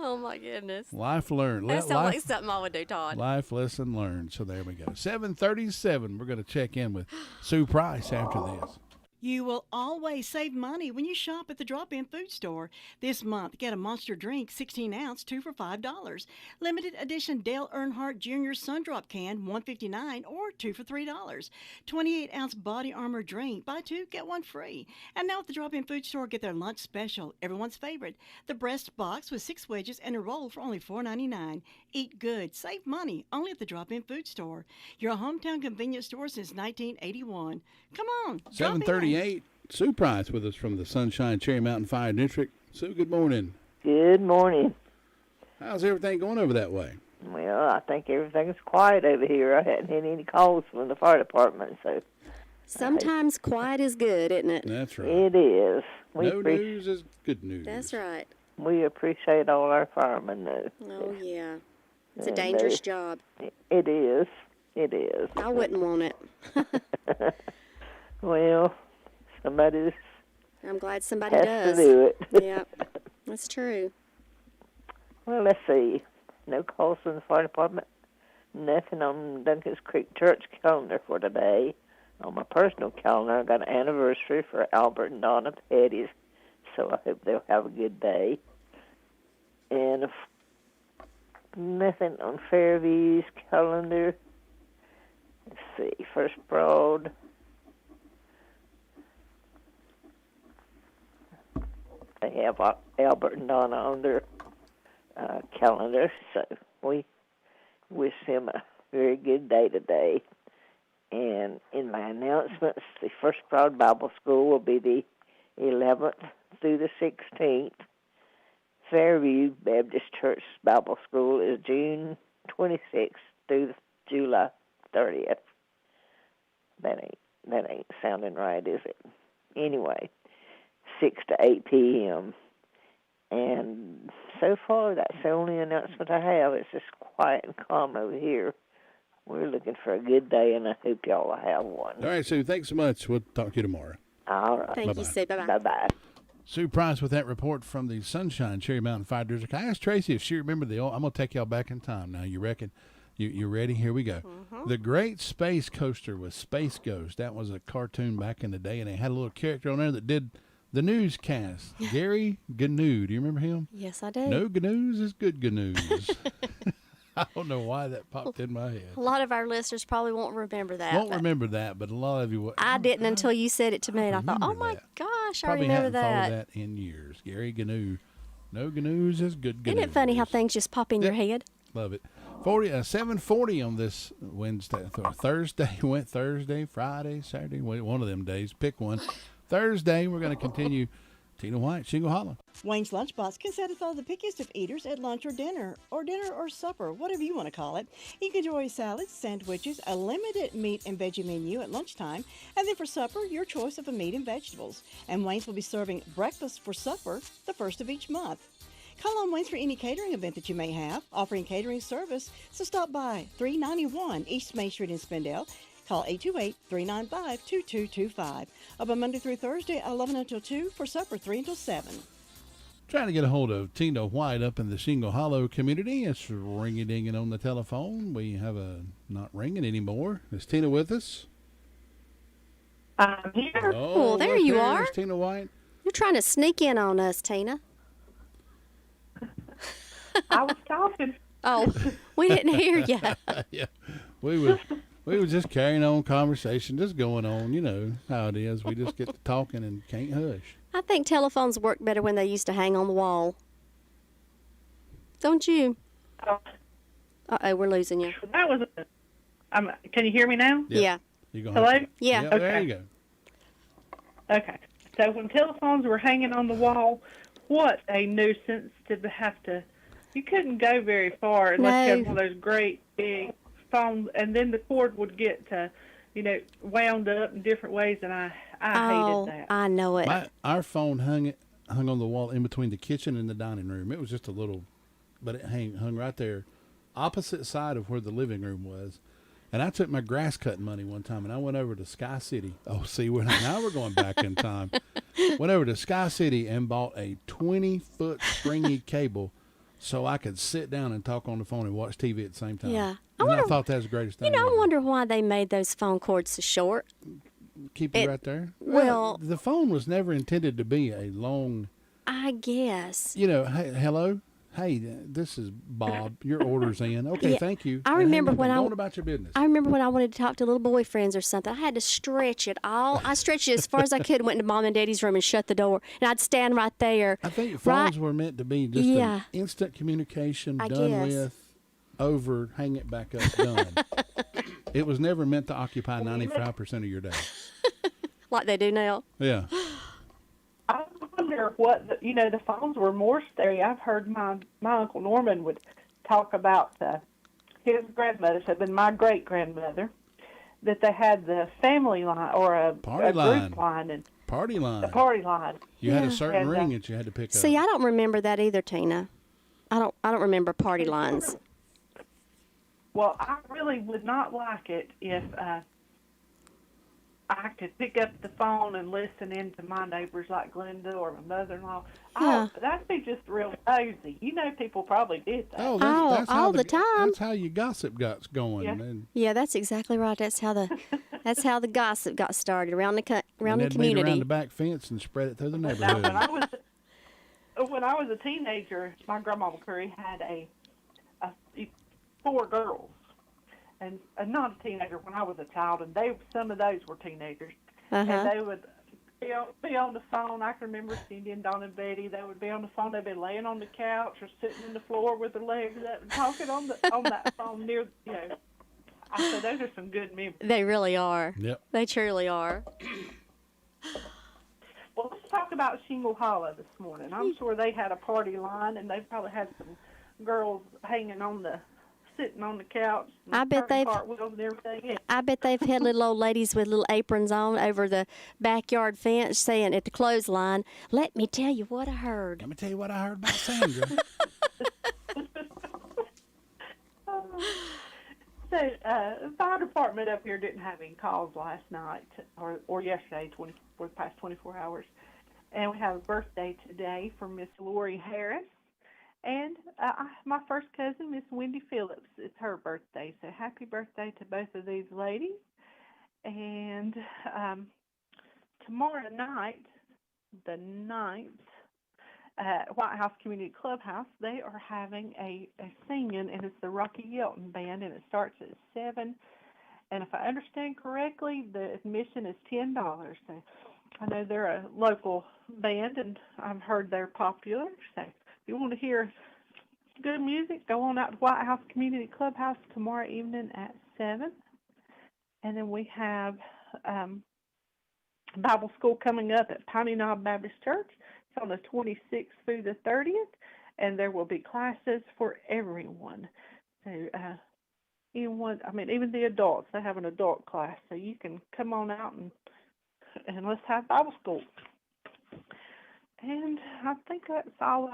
Oh, my goodness. Life learned. That sounds like something I would do, Todd. Life lesson learned. So there we go. 7:37. We're going to check in with Sue Price after this. You will always save money when you shop at the Drop-In Food Store. This month, get a Monster Drink 16-ounce, 2 for $5. Limited edition Dale Earnhardt Jr. Sundrop Can, $1.59 or 2 for $3. 28-ounce Body Armor Drink, buy 2, get 1 free. And now at the Drop-In Food Store, get their lunch special, everyone's favorite. The breast box with 6 wedges and a roll for only $4.99. Eat good, save money, only at the Drop-In Food Store. Your hometown convenience store since 1981. Come on, drop in. 7:38. Sue Price with us from the Sunshine Cherry Mountain Fire District. Sue, good morning. Good morning. How's everything going over that way? Well, I think everything's quiet over here. I hadn't had any calls from the fire department, so. Sometimes quiet is good, isn't it? That's right. It is. No news is good news. That's right. We appreciate all our firemen, though. Oh, yeah. It's a And dangerous job. It is. It is. I wouldn't want it. Well, somebody's. I'm glad somebody has does. to do it. Yeah, that's true. Well, let's see. No calls from the fire department. Nothing on Duncan's Creek Church calendar for today. On my personal calendar, I got an anniversary for Albert and Donna Petty's, so I hope they'll have a good day. And nothing on Fairview's calendar. Let's see. First Broad. They have Albert and Donna on their calendar, so we wish him a very good day today. And in my announcements, the First Broad Bible School will be the 11th through the 16th. Fairview Baptist Church Bible School is June 26th through July 30th. That ain't sounding right, is it? Anyway, 6 to 8 p.m. And so far, that's the only announcement I have. It's just quiet and calm over here. We're looking for a good day, and I hope y'all will have one. All right, Sue, thanks so much. We'll talk to you tomorrow. All right. Thank you, Sue. Bye-bye. Bye-bye. Sue Price with that report from the Sunshine Cherry Mountain Fire District. I asked Tracy if she remembered the old. I'm going to take y'all back in time now. You reckon? You ready? Here we go. Mm-hmm. The Great Space Coaster with Space Ghost. That was a cartoon back in the day, and they had a little character on there that did the newscast. Gary Gnu. Do you remember him? Yes, I do. No Gnu's is good Gnu's. I don't know why that popped in my head. A lot of our listeners probably won't remember that. Won't remember that, but a lot of you will. I didn't until you said it to me, and I thought, oh, my gosh, I remember Probably that. haven't thought of that in years. Gary Gnu. No Gnu's is good Gnu's. Isn't it funny how things just pop in your head? Love it. 7:40 on this Wednesday, Thursday. Went Thursday, Friday, Saturday. One of them days. Pick one. Thursday, we're going to continue. Tina White, Shingle Hollow. Wayne's Lunchbox can satisfy the pickiest of eaters at lunch or dinner or supper, whatever you want to call it. You can enjoy salads, sandwiches, a limited meat and veggie menu at lunchtime, and then for supper, your choice of a meat and vegetables. And Wayne's will be serving breakfast for supper the first of each month. Call on Wayne's for any catering event that you may have, offering catering service, so stop by 391 East Main Street in Spindale. Call 828-395-2225. Open Monday through Thursday, 11 until 2, for supper, 3 until 7. Trying to get a hold of Tina White up in the Shingle Hollow community. It's ringing-dinging on the telephone. We have a not ringing anymore. Is Tina with us? I'm here. Oh, there you are. There's Tina White. You're trying to sneak in on us, Tina. I was talking. Oh, we didn't hear you. Yeah, we were just carrying on conversation, just going on. You know how it is. We just get to talking and can't hush. I think telephones work better when they used to hang on the wall. Don't you? Uh-oh, we're losing you. That was. Can you hear me now? Yeah. Hello? Yeah. Okay. There you go. Okay. So when telephones were hanging on the wall, what a nuisance to have to. You couldn't go very far unless you had one of those great big phones, and then the cord would get wound up in different ways, and I hated that. I know it. Our phone hung on the wall in between the kitchen and the dining room. It was just a little, but it hung right there, opposite side of where the living room was. And I took my grass cutting money one time, and I went over to Sky City. Oh, see, now we're going back in time. Went over to Sky City and bought a 20-foot stringy cable so I could sit down and talk on the phone and watch TV at the same time. Yeah. I thought that was the greatest thing. I wonder why they made those phone cords so short. Keep you right there. Well, the phone was never intended to be a long. I guess. Hey, hello. Hey, this is Bob. Your order's in. Okay, thank you. I remember when going about your business. I remember when I wanted to talk to little boyfriends or something. I had to stretch it all. I stretched it as far as I could. Went to Mom and Daddy's room and shut the door, and I'd stand right there. I think phones were meant to be just an instant communication, done with, over, hang it back up, done. It was never meant to occupy 95% of your day. Like they do now. Yeah. I wonder what the phones were more stereo. I've heard my Uncle Norman would talk about his grandmother, had been my great grandmother, that they had the family line or a group line and party line. The party line. You had a certain ring that you had to pick up. See, I don't remember that either, Tina. I don't remember party lines. Well, I really would not like it if I could pick up the phone and listen in to my neighbors like Glenda or my mother-in-law. Yeah. That'd be just real nosy. People probably did that. Oh, that's how all the time. That's how your gossip got going. Yeah. Yeah, that's exactly right. That's how the gossip got started around the community. Meet around the back fence and spread it through the neighborhood. When I was a teenager, my grandma Curry had a 4 girls. And not a teenager when I was a child, and some of those were teenagers. And they would be on the phone. I can remember Cindy and Dawn and Betty. They would be on the phone. They'd be laying on the couch or sitting on the floor with their legs up and talking on that phone near. I said those are some good memories. They really are. Yep. They truly are. Well, let's talk about Shingle Hollow this morning. I'm sure they had a party line, and they probably had some girls sitting on the couch. I bet they've had little old ladies with little aprons on over the backyard fence saying at the clothesline, "Let me tell you what I heard." Let me tell you what I heard about Sandra. The fire department up here didn't have any calls last night or yesterday for the past 24 hours. And we have a birthday today for Miss Lori Harris. And my first cousin, Miss Wendy Phillips, it's her birthday. So happy birthday to both of these ladies. And tomorrow night, the 9th, at White House Community Clubhouse, they are having a singing, and it's the Rocky Yelton Band, and it starts at 7. And if I understand correctly, the admission is $10. So I know they're a local band, and I've heard they're popular. So if you want to hear good music, go on out to White House Community Clubhouse tomorrow evening at 7. And then we have Bible school coming up at Piney Knob Baptist Church. It's on the 26th through the 30th, and there will be classes for everyone. So even the adults, they have an adult class, so you can come on out and let's have Bible school. And I think that's all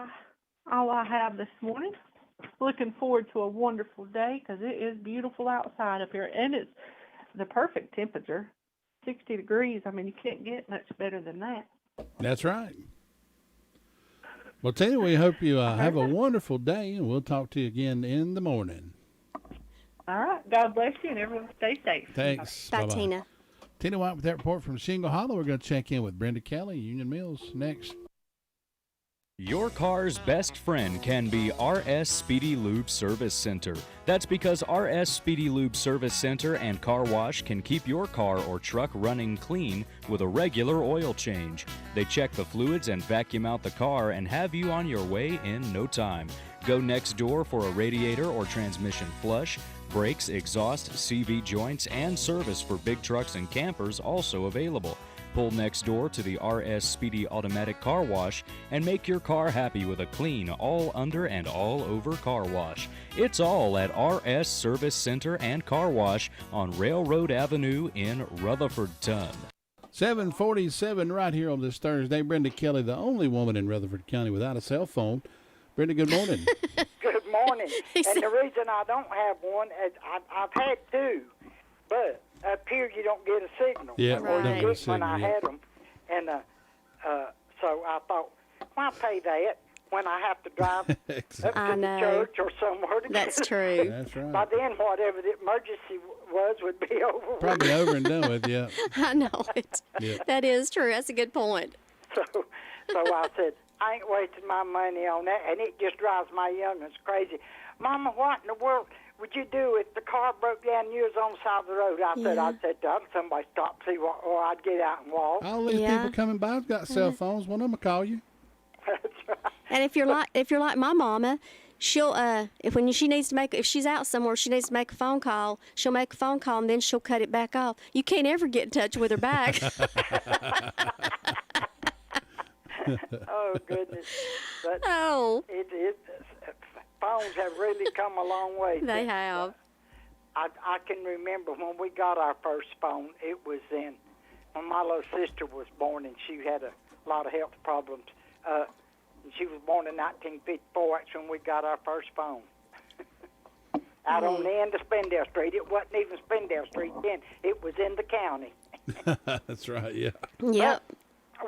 I have this morning. Looking forward to a wonderful day because it is beautiful outside up here, and it's the perfect temperature, 60 degrees. I mean, you can't get much better than that. That's right. Well, Tina, we hope you have a wonderful day, and we'll talk to you again in the morning. All right. God bless you, and everyone stay safe. Thanks. Bye, Bye-bye. Tina. Tina White with that report from Shingle Hollow. We're going to check in with Brenda Kelly, Union Mills, next. Your car's best friend can be RS Speedy Lube Service Center. That's because RS Speedy Lube Service Center and Car Wash can keep your car or truck running clean with a regular oil change. They check the fluids and vacuum out the car and have you on your way in no time. Go next door for a radiator or transmission flush. Brakes, exhaust, CV joints, and service for big trucks and campers also available. Pull next door to the RS Speedy Automatic Car Wash and make your car happy with a clean, all under and all over car wash. It's all at RS Service Center and Car Wash on Railroad Avenue in Rutherfordton. 7:47 right here on this Thursday. Brenda Kelly, the only woman in Rutherford County without a cell phone. Brenda, good morning. Good morning. And the reason I don't have one is I've had two, but up here you don't get a signal. Yeah, or don't you get a did when I signal, had them. And so I thought, why pay that when I have to drive up to the church or somewhere to That's get true. it? That's right. By then, whatever the emergency was would be over. Probably over and done with, yeah. I know it. Yeah. That is true. That's a good point. So I said, I ain't wasting my money on that, and it just drives my young'uns crazy. Mama, what in the world would you do if the car broke down and you was on the side of the road? I'd say, somebody stop, see what, or I'd get out and walk. All these people coming by have got cell phones. One of them will call you. That's right. And if you're like my mama, she'll if she's out somewhere, she needs to make a phone call. She'll make a phone call and then she'll cut it back off. You can't ever get in touch with her back. Oh goodness! But phones have really come a long way. They have. I can remember when we got our first phone. It was when my little sister was born, and she had a lot of health problems. She was born in 1954. That's when we got our first phone. Out on the end of Spindale Street. It wasn't even Spindale Street then. It was in the county. That's right, yeah. Yep.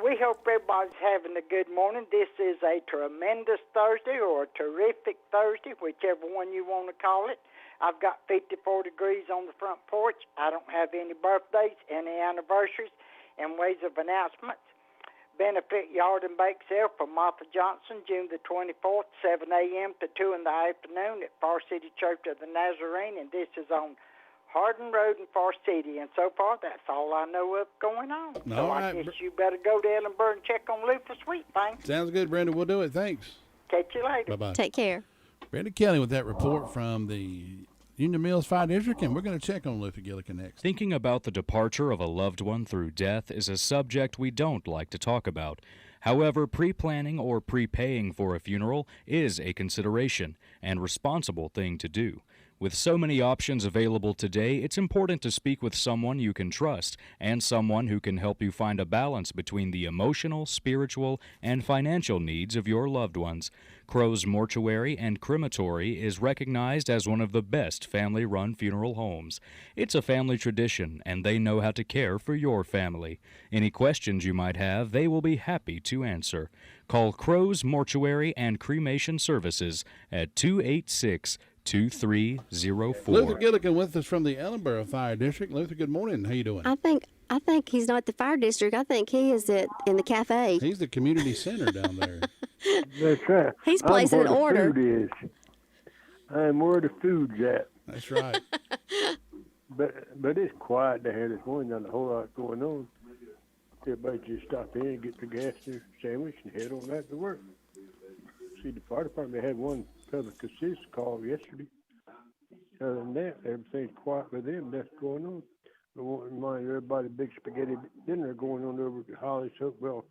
We hope everybody's having a good morning. This is a tremendous Thursday or a terrific Thursday, whichever one you want to call it. I've got 54 degrees on the front porch. I don't have any birthdays, any anniversaries, and ways of announcements. Benefit Yard and Bake Sale for Martha Johnson, June the 24th, 7 a.m. to 2 in the afternoon at Far City Church of the Nazarene, and this is on Hardin Road in Far City. And so far, that's all I know of going on. So I guess you better go to Ellenburg and check on Lou for sweet things. Sounds good, Brenda. We'll do it. Thanks. Catch you later. Bye-bye. Take care. Brenda Kelly with that report from the Union Mills Fire District, and we're going to check on Luther Gilligan next. Thinking about the departure of a loved one through death is a subject we don't like to talk about. However, pre-planning or prepaying for a funeral is a consideration and responsible thing to do. With so many options available today, it's important to speak with someone you can trust and someone who can help you find a balance between the emotional, spiritual, and financial needs of your loved ones. Crow's Mortuary and Crematory is recognized as one of the best family-run funeral homes. It's a family tradition, and they know how to care for your family. Any questions you might have, they will be happy to answer. Call Crow's Mortuary and Cremation Services at 286-2304. Luther Gilligan with us from the Ellenboro Fire District. Luther, good morning. How you doing? I think he's not at the fire district. I think he is in the cafe. He's the community center down there. That's right. He's placing an order. Food is. I'm where the food's at. That's right. But it's quiet down here this morning. Not a whole lot going on. Everybody just stop in and get the gas sandwich and head on back to work. See, the fire department had one public assistance call yesterday. Other than that, everything's quiet with them. That's going on. I want to remind everybody, big spaghetti dinner going on over at Holly's Hopewell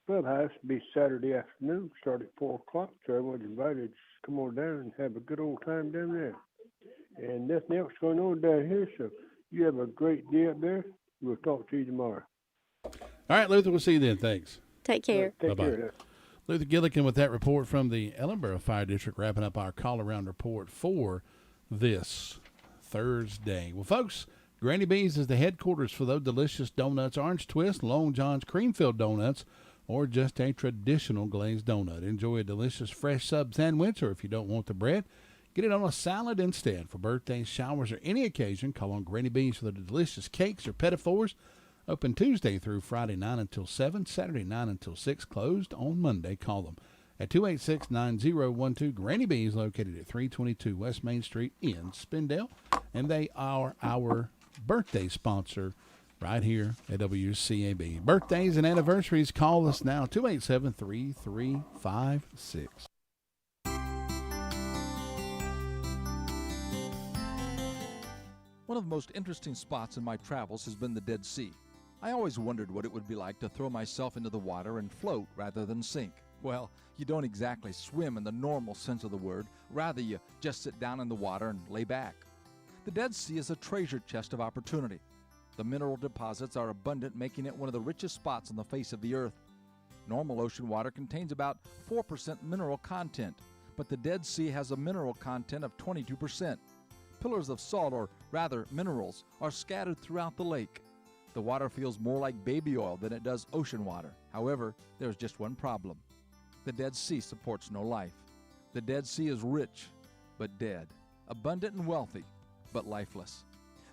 Clubhouse. It'll be Saturday afternoon, start at 4 o'clock. So everyone's invited to come on down and have a good old time down there. And nothing else going on down here. So you have a great day up there. We'll talk to you tomorrow. All right, Luther, we'll see you then. Thanks. Take care. Take Bye-bye. care. Luther Gilligan with that report from the Ellenboro Fire District, wrapping up our call-around report for this Thursday. Well, folks, Granny B's is the headquarters for those delicious donuts, orange twist, Long John's cream-filled donuts, or just a traditional glazed donut. Enjoy a delicious fresh sub sandwich, or if you don't want the bread, get it on a salad instead. For birthdays, showers, or any occasion, call on Granny B's for the delicious cakes or petit fours. Open Tuesday through Friday 9 until 7, Saturday 9 until 6, closed on Monday. Call them at 286-9012. Granny B's located at 322 West Main Street in Spindale, and they are our birthday sponsor right here at WCAB. Birthdays and anniversaries, call us now, 287-3356. One of the most interesting spots in my travels has been the Dead Sea. I always wondered what it would be like to throw myself into the water and float rather than sink. Well, you don't exactly swim in the normal sense of the word. Rather, you just sit down in the water and lay back. The Dead Sea is a treasure chest of opportunity. The mineral deposits are abundant, making it one of the richest spots on the face of the earth. Normal ocean water contains about 4% mineral content, but the Dead Sea has a mineral content of 22%. Pillars of salt, or rather minerals, are scattered throughout the lake. The water feels more like baby oil than it does ocean water. However, there's just one problem. The Dead Sea supports no life. The Dead Sea is rich, but dead, abundant and wealthy, but lifeless.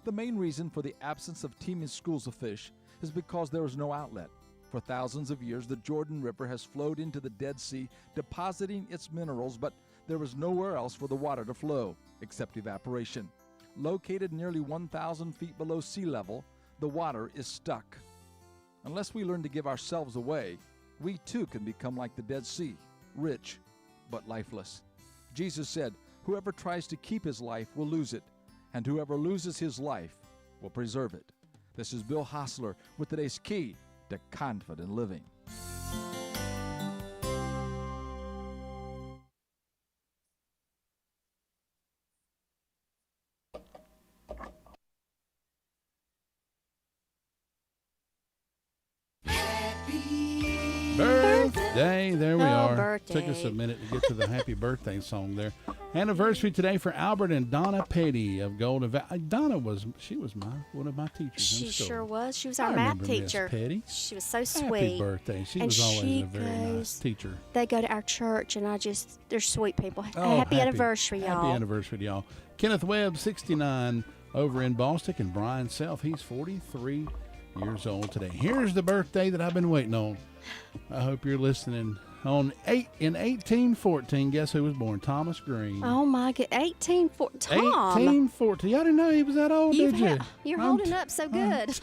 The main reason for the absence of teeming schools of fish is because there is no outlet. For thousands of years, the Jordan River has flowed into the Dead Sea, depositing its minerals, but there is nowhere else for the water to flow, except evaporation. Located nearly 1,000 feet below sea level, the water is stuck. Unless we learn to give ourselves away, we too can become like the Dead Sea, rich but lifeless. Jesus said, "Whoever tries to keep his life will lose it, and whoever loses his life will preserve it." This is Bill Hostler with today's key to confident living. Birthday, there we are. Birthday. Took us a minute to get to the happy birthday song there. Anniversary today for Albert and Donna Petty of Golden Valley. Donna was one of my teachers. She in school. sure was. She was our I math remember Miss teacher. Petty. She was so sweet. Happy birthday. She and was always she a very nice teacher. They go to our church, and they're sweet people. Oh, happy anniversary, y'all. Happy anniversary to y'all. Kenneth Webb, 69, over in Boston, and Brian Self, he's 43 years old today. Here's the birthday that I've been waiting on. I hope you're listening. In 1814, guess who was born? Thomas Green. Oh, my God. 1814. Tom. 1814. Y'all didn't know he was that old, did you? You're holding up so good.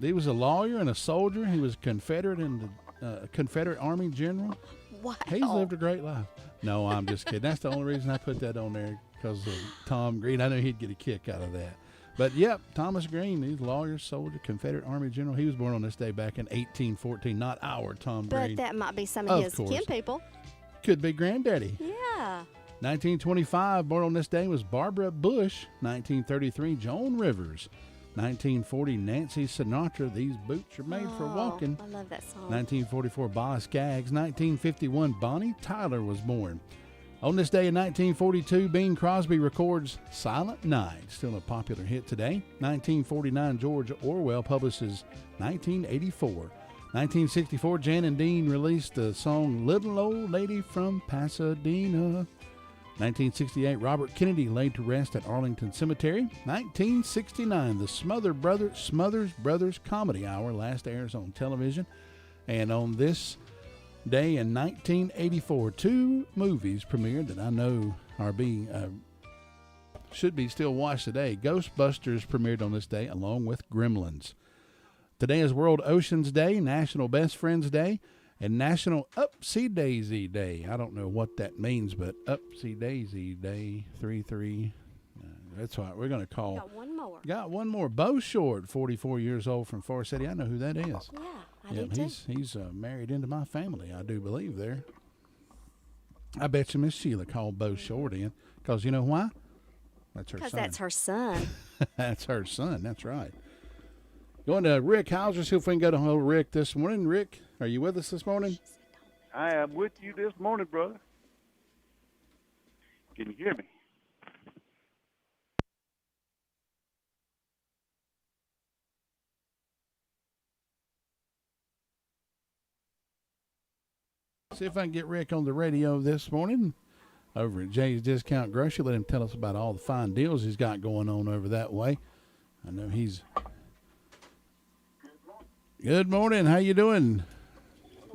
He was a lawyer and a soldier. He was Confederate in the Confederate Army general. Wow. He's lived a great life. No, I'm just kidding. That's the only reason I put that on there, because of Tom Green. I know he'd get a kick out of that. But, yep, Thomas Green, he's a lawyer, soldier, Confederate Army general. He was born on this day back in 1814, not our Tom Green. But that might be some of his kin people. Could be granddaddy. Yeah. 1925, born on this day was Barbara Bush. 1933, Joan Rivers. 1940, Nancy Sinatra. These boots are made for walking. I love that song. 1944, Boz Scaggs. 1951, Bonnie Tyler was born. On this day in 1942, Bing Crosby records Silent Night, still a popular hit today. 1949, George Orwell publishes 1984. 1964, Jan and Dean released the song Little Old Lady from Pasadena. 1968, Robert Kennedy laid to rest at Arlington Cemetery. 1969, the Smothers Brothers Comedy Hour last airs on television. And on this day in 1984, two movies premiered that I know are should be still watched today. Ghostbusters premiered on this day, along with Gremlins. Today is World Oceans Day, National Best Friends Day, and National Upsy Daisy Day. I don't know what that means, but Upsy Daisy Day 3-3. That's what we're going to call. Got one more. Bo Short, 44 years old, from Forest City. I know who that is. Yeah, I do too. He's married into my family, I do believe there. I bet you Miss Sheila called Bo Short in, because you know why? That's her son. Because that's her son. That's her son. That's right. Going to Rick Hauser, see if we can go to old Rick this morning. Rick, are you with us this morning? I am with you this morning, brother. Can you hear me? See if I can get Rick on the radio this morning over at Jay's Discount Grocery. Let him tell us about all the fine deals he's got going on over that way. I know he's... Good morning. How you doing?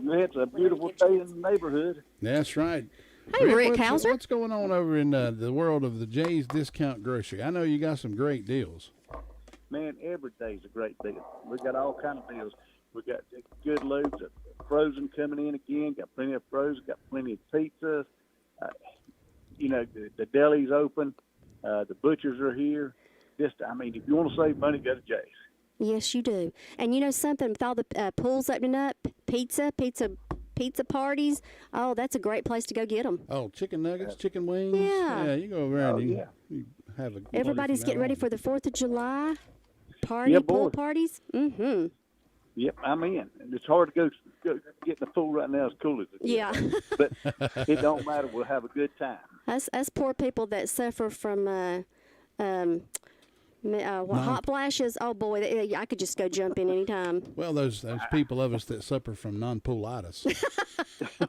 It's a beautiful day in the neighborhood. That's right. Hey, Rick Hauser. What's going on over in the world of the Jay's Discount Grocery? I know you got some great deals. Man, every day's a great deal. We got all kind of deals. We got good loads of frozen coming in again. Got plenty of frozen. Got plenty of pizza. The deli's open. The butchers are here. If you want to save money, go to Jay's. Yes, you do. And you know something, with all the pools opening up, pizza parties, oh, that's a great place to go get them. Oh, chicken nuggets, chicken wings. Yeah. Yeah, you go around and you have a Everybody's getting ready for the 4th of July party, Yeah, pool boy. parties. Mm-hmm. Yep, I'm in. And it's hard to go get in the pool right now as cool as it is. Yeah. But it don't matter. We'll have a good time. Us poor people that suffer from hot flashes. Oh boy, I could just go jump in anytime. Well, those people of us that suffer from non-poolitis.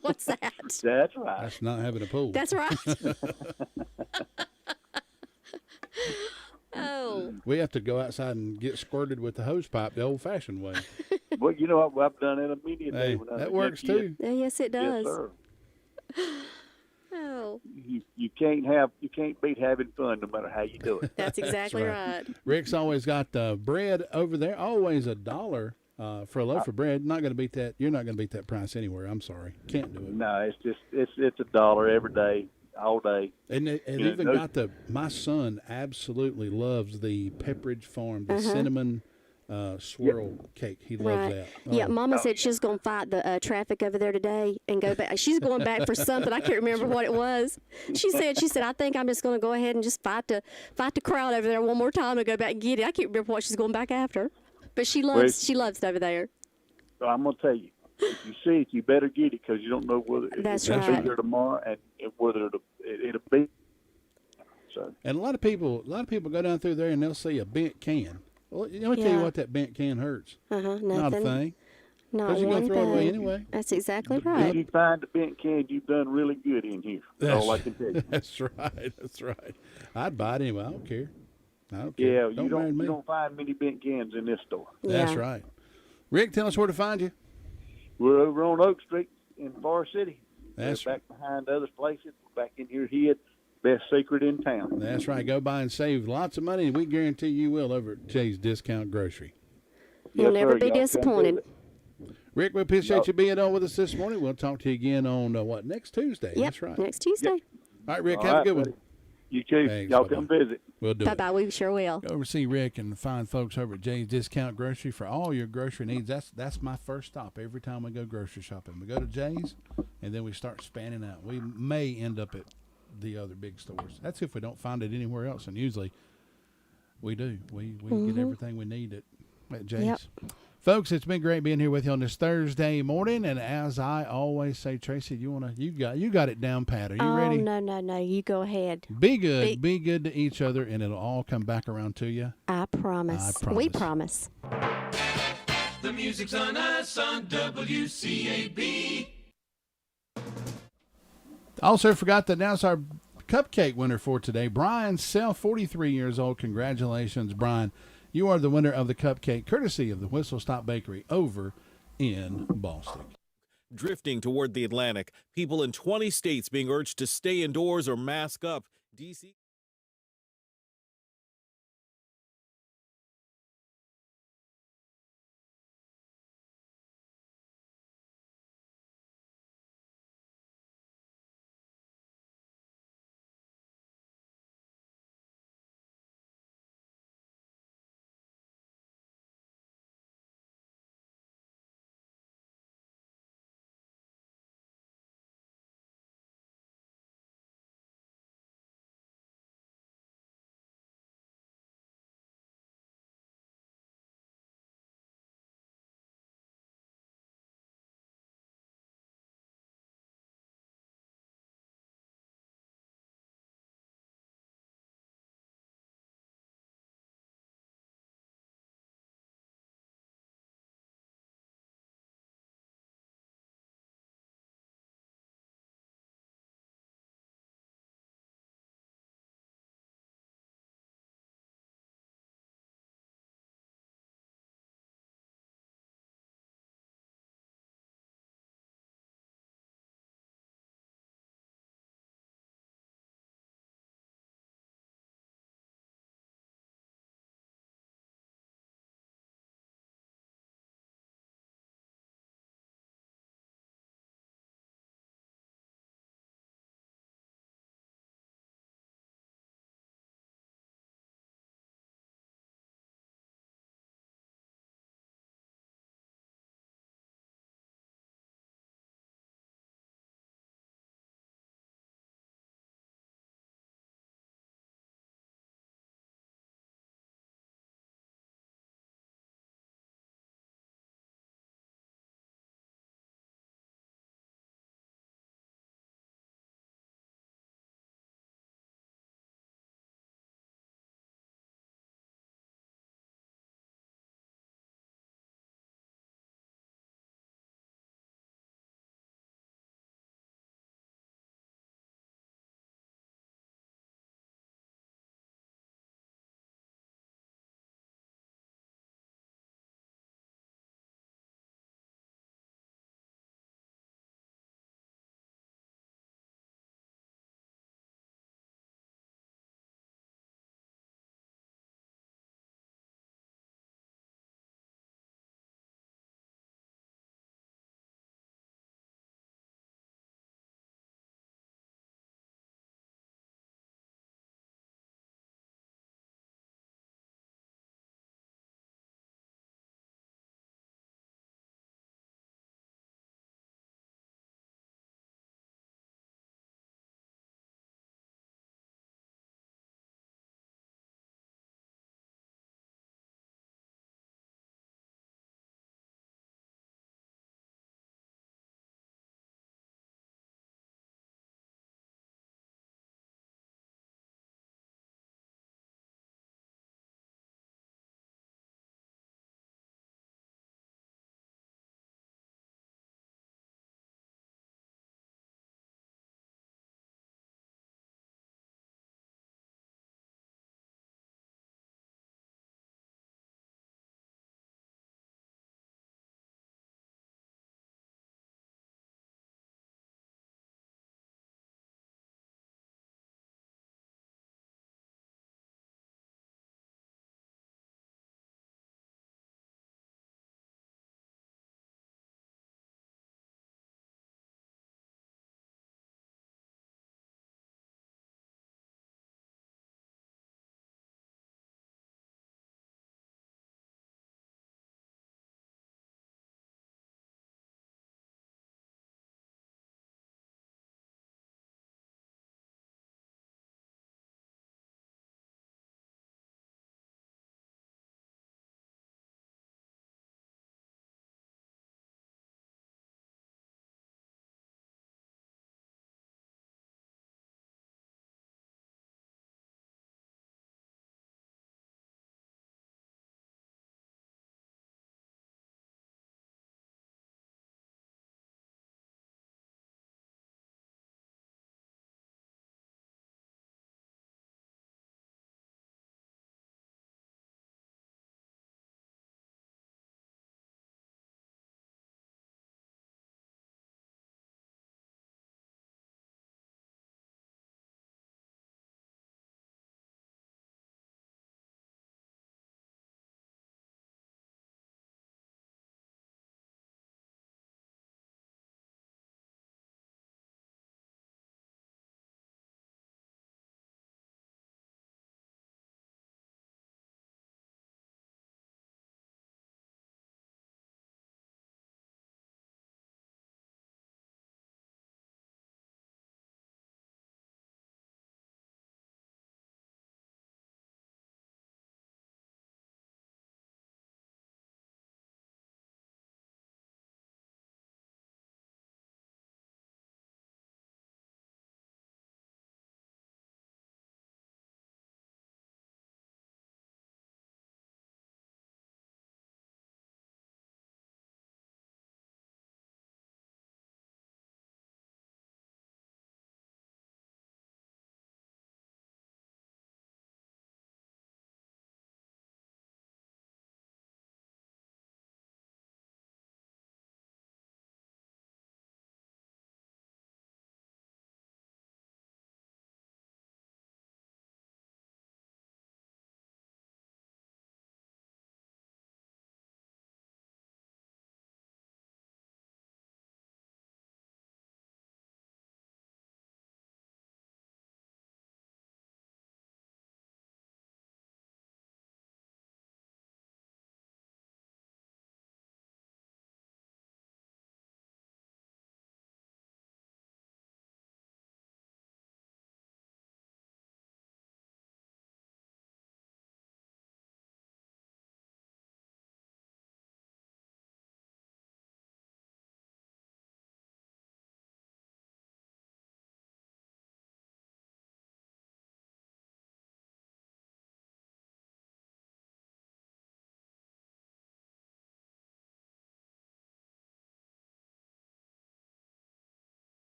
What's that? That's right. That's not having a pool. That's right. Oh. We have to go outside and get squirted with the hose pipe the old-fashioned way. Well, you know, I've done it immediately. Hey, when I was that a works kid. too. Yes, it does. Yes, sir. Oh. You can't beat having fun no matter how you do it. That's exactly right. Rick's always got bread over there. Always $1 for a loaf of bread. Not going to beat that. You're not going to beat that price anywhere. I'm sorry, can't do it. No, it's just it's $1 every day, all day. And it even got my son absolutely loves the Pepperidge Farm, the cinnamon swirl cake. He loves that. Yeah, Mama said she's going to fight the traffic over there today and go back. She's going back for something. I can't remember what it was. She said, I think I'm just going to go ahead and just fight the crowd over there one more time and go back and get it. I can't remember what she's going back after. But she loves it over there. So I'm going to tell you, if you see it, you better get it because you don't know whether That's it'll right. be there tomorrow and whether it'll be. So. And a lot of people go down through there and they'll see a bent can. Well, let me tell you what that bent can hurts. Nothing. Not a thing. Not Because you're one going to throw it away thing. anyway. That's exactly right. If you find the bent can, you've done really good in here. That's all I can tell you. That's right. That's right. I'd buy it anyway. I don't care. Yeah, Don't you mind me. don't find many bent cans in this store. That's right. Rick, tell us where to find you. We're over on Oak Street in Forest City. That's We're back behind other places. We're back in here hid. Best secret in town. That's right. Go by and save lots of money, and we guarantee you will over at Jay's Discount Grocery. You'll never be disappointed. Rick, we appreciate you being on with us this morning. We'll talk to you again on, next Tuesday. Yep, That's right. next Tuesday. All right, Rick, All have a right, good buddy. one. You too. Thanks, Y'all bye-bye. come visit. We'll do it. Bye-bye. We sure will. Go over see Rick and find folks over at Jay's Discount Grocery for all your grocery needs. That's my first stop every time we go grocery shopping. We go to Jay's, and then we start spanning out. We may end up at the other big stores. That's if we don't find it anywhere else, and usually we do. We get everything we need at Jay's. Yep. Folks, it's been great being here with you on this Thursday morning, and as I always say, Tracy, you got it down pat. Are you ready? No. You go ahead. Be good. Be good to each other, and it'll all come back around to you. I promise. We promise. The music's on us on WCAB. Also forgot to announce our cupcake winner for today, Brian Sell, 43 years old. Congratulations, Brian. You are the winner of the cupcake, courtesy of the Whistle Stop Bakery over in Boston. Drifting toward the Atlantic, people in 20 states being urged to stay indoors or mask up. D.C.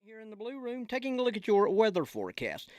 Here in the Blue Room, taking a look at your weather forecast.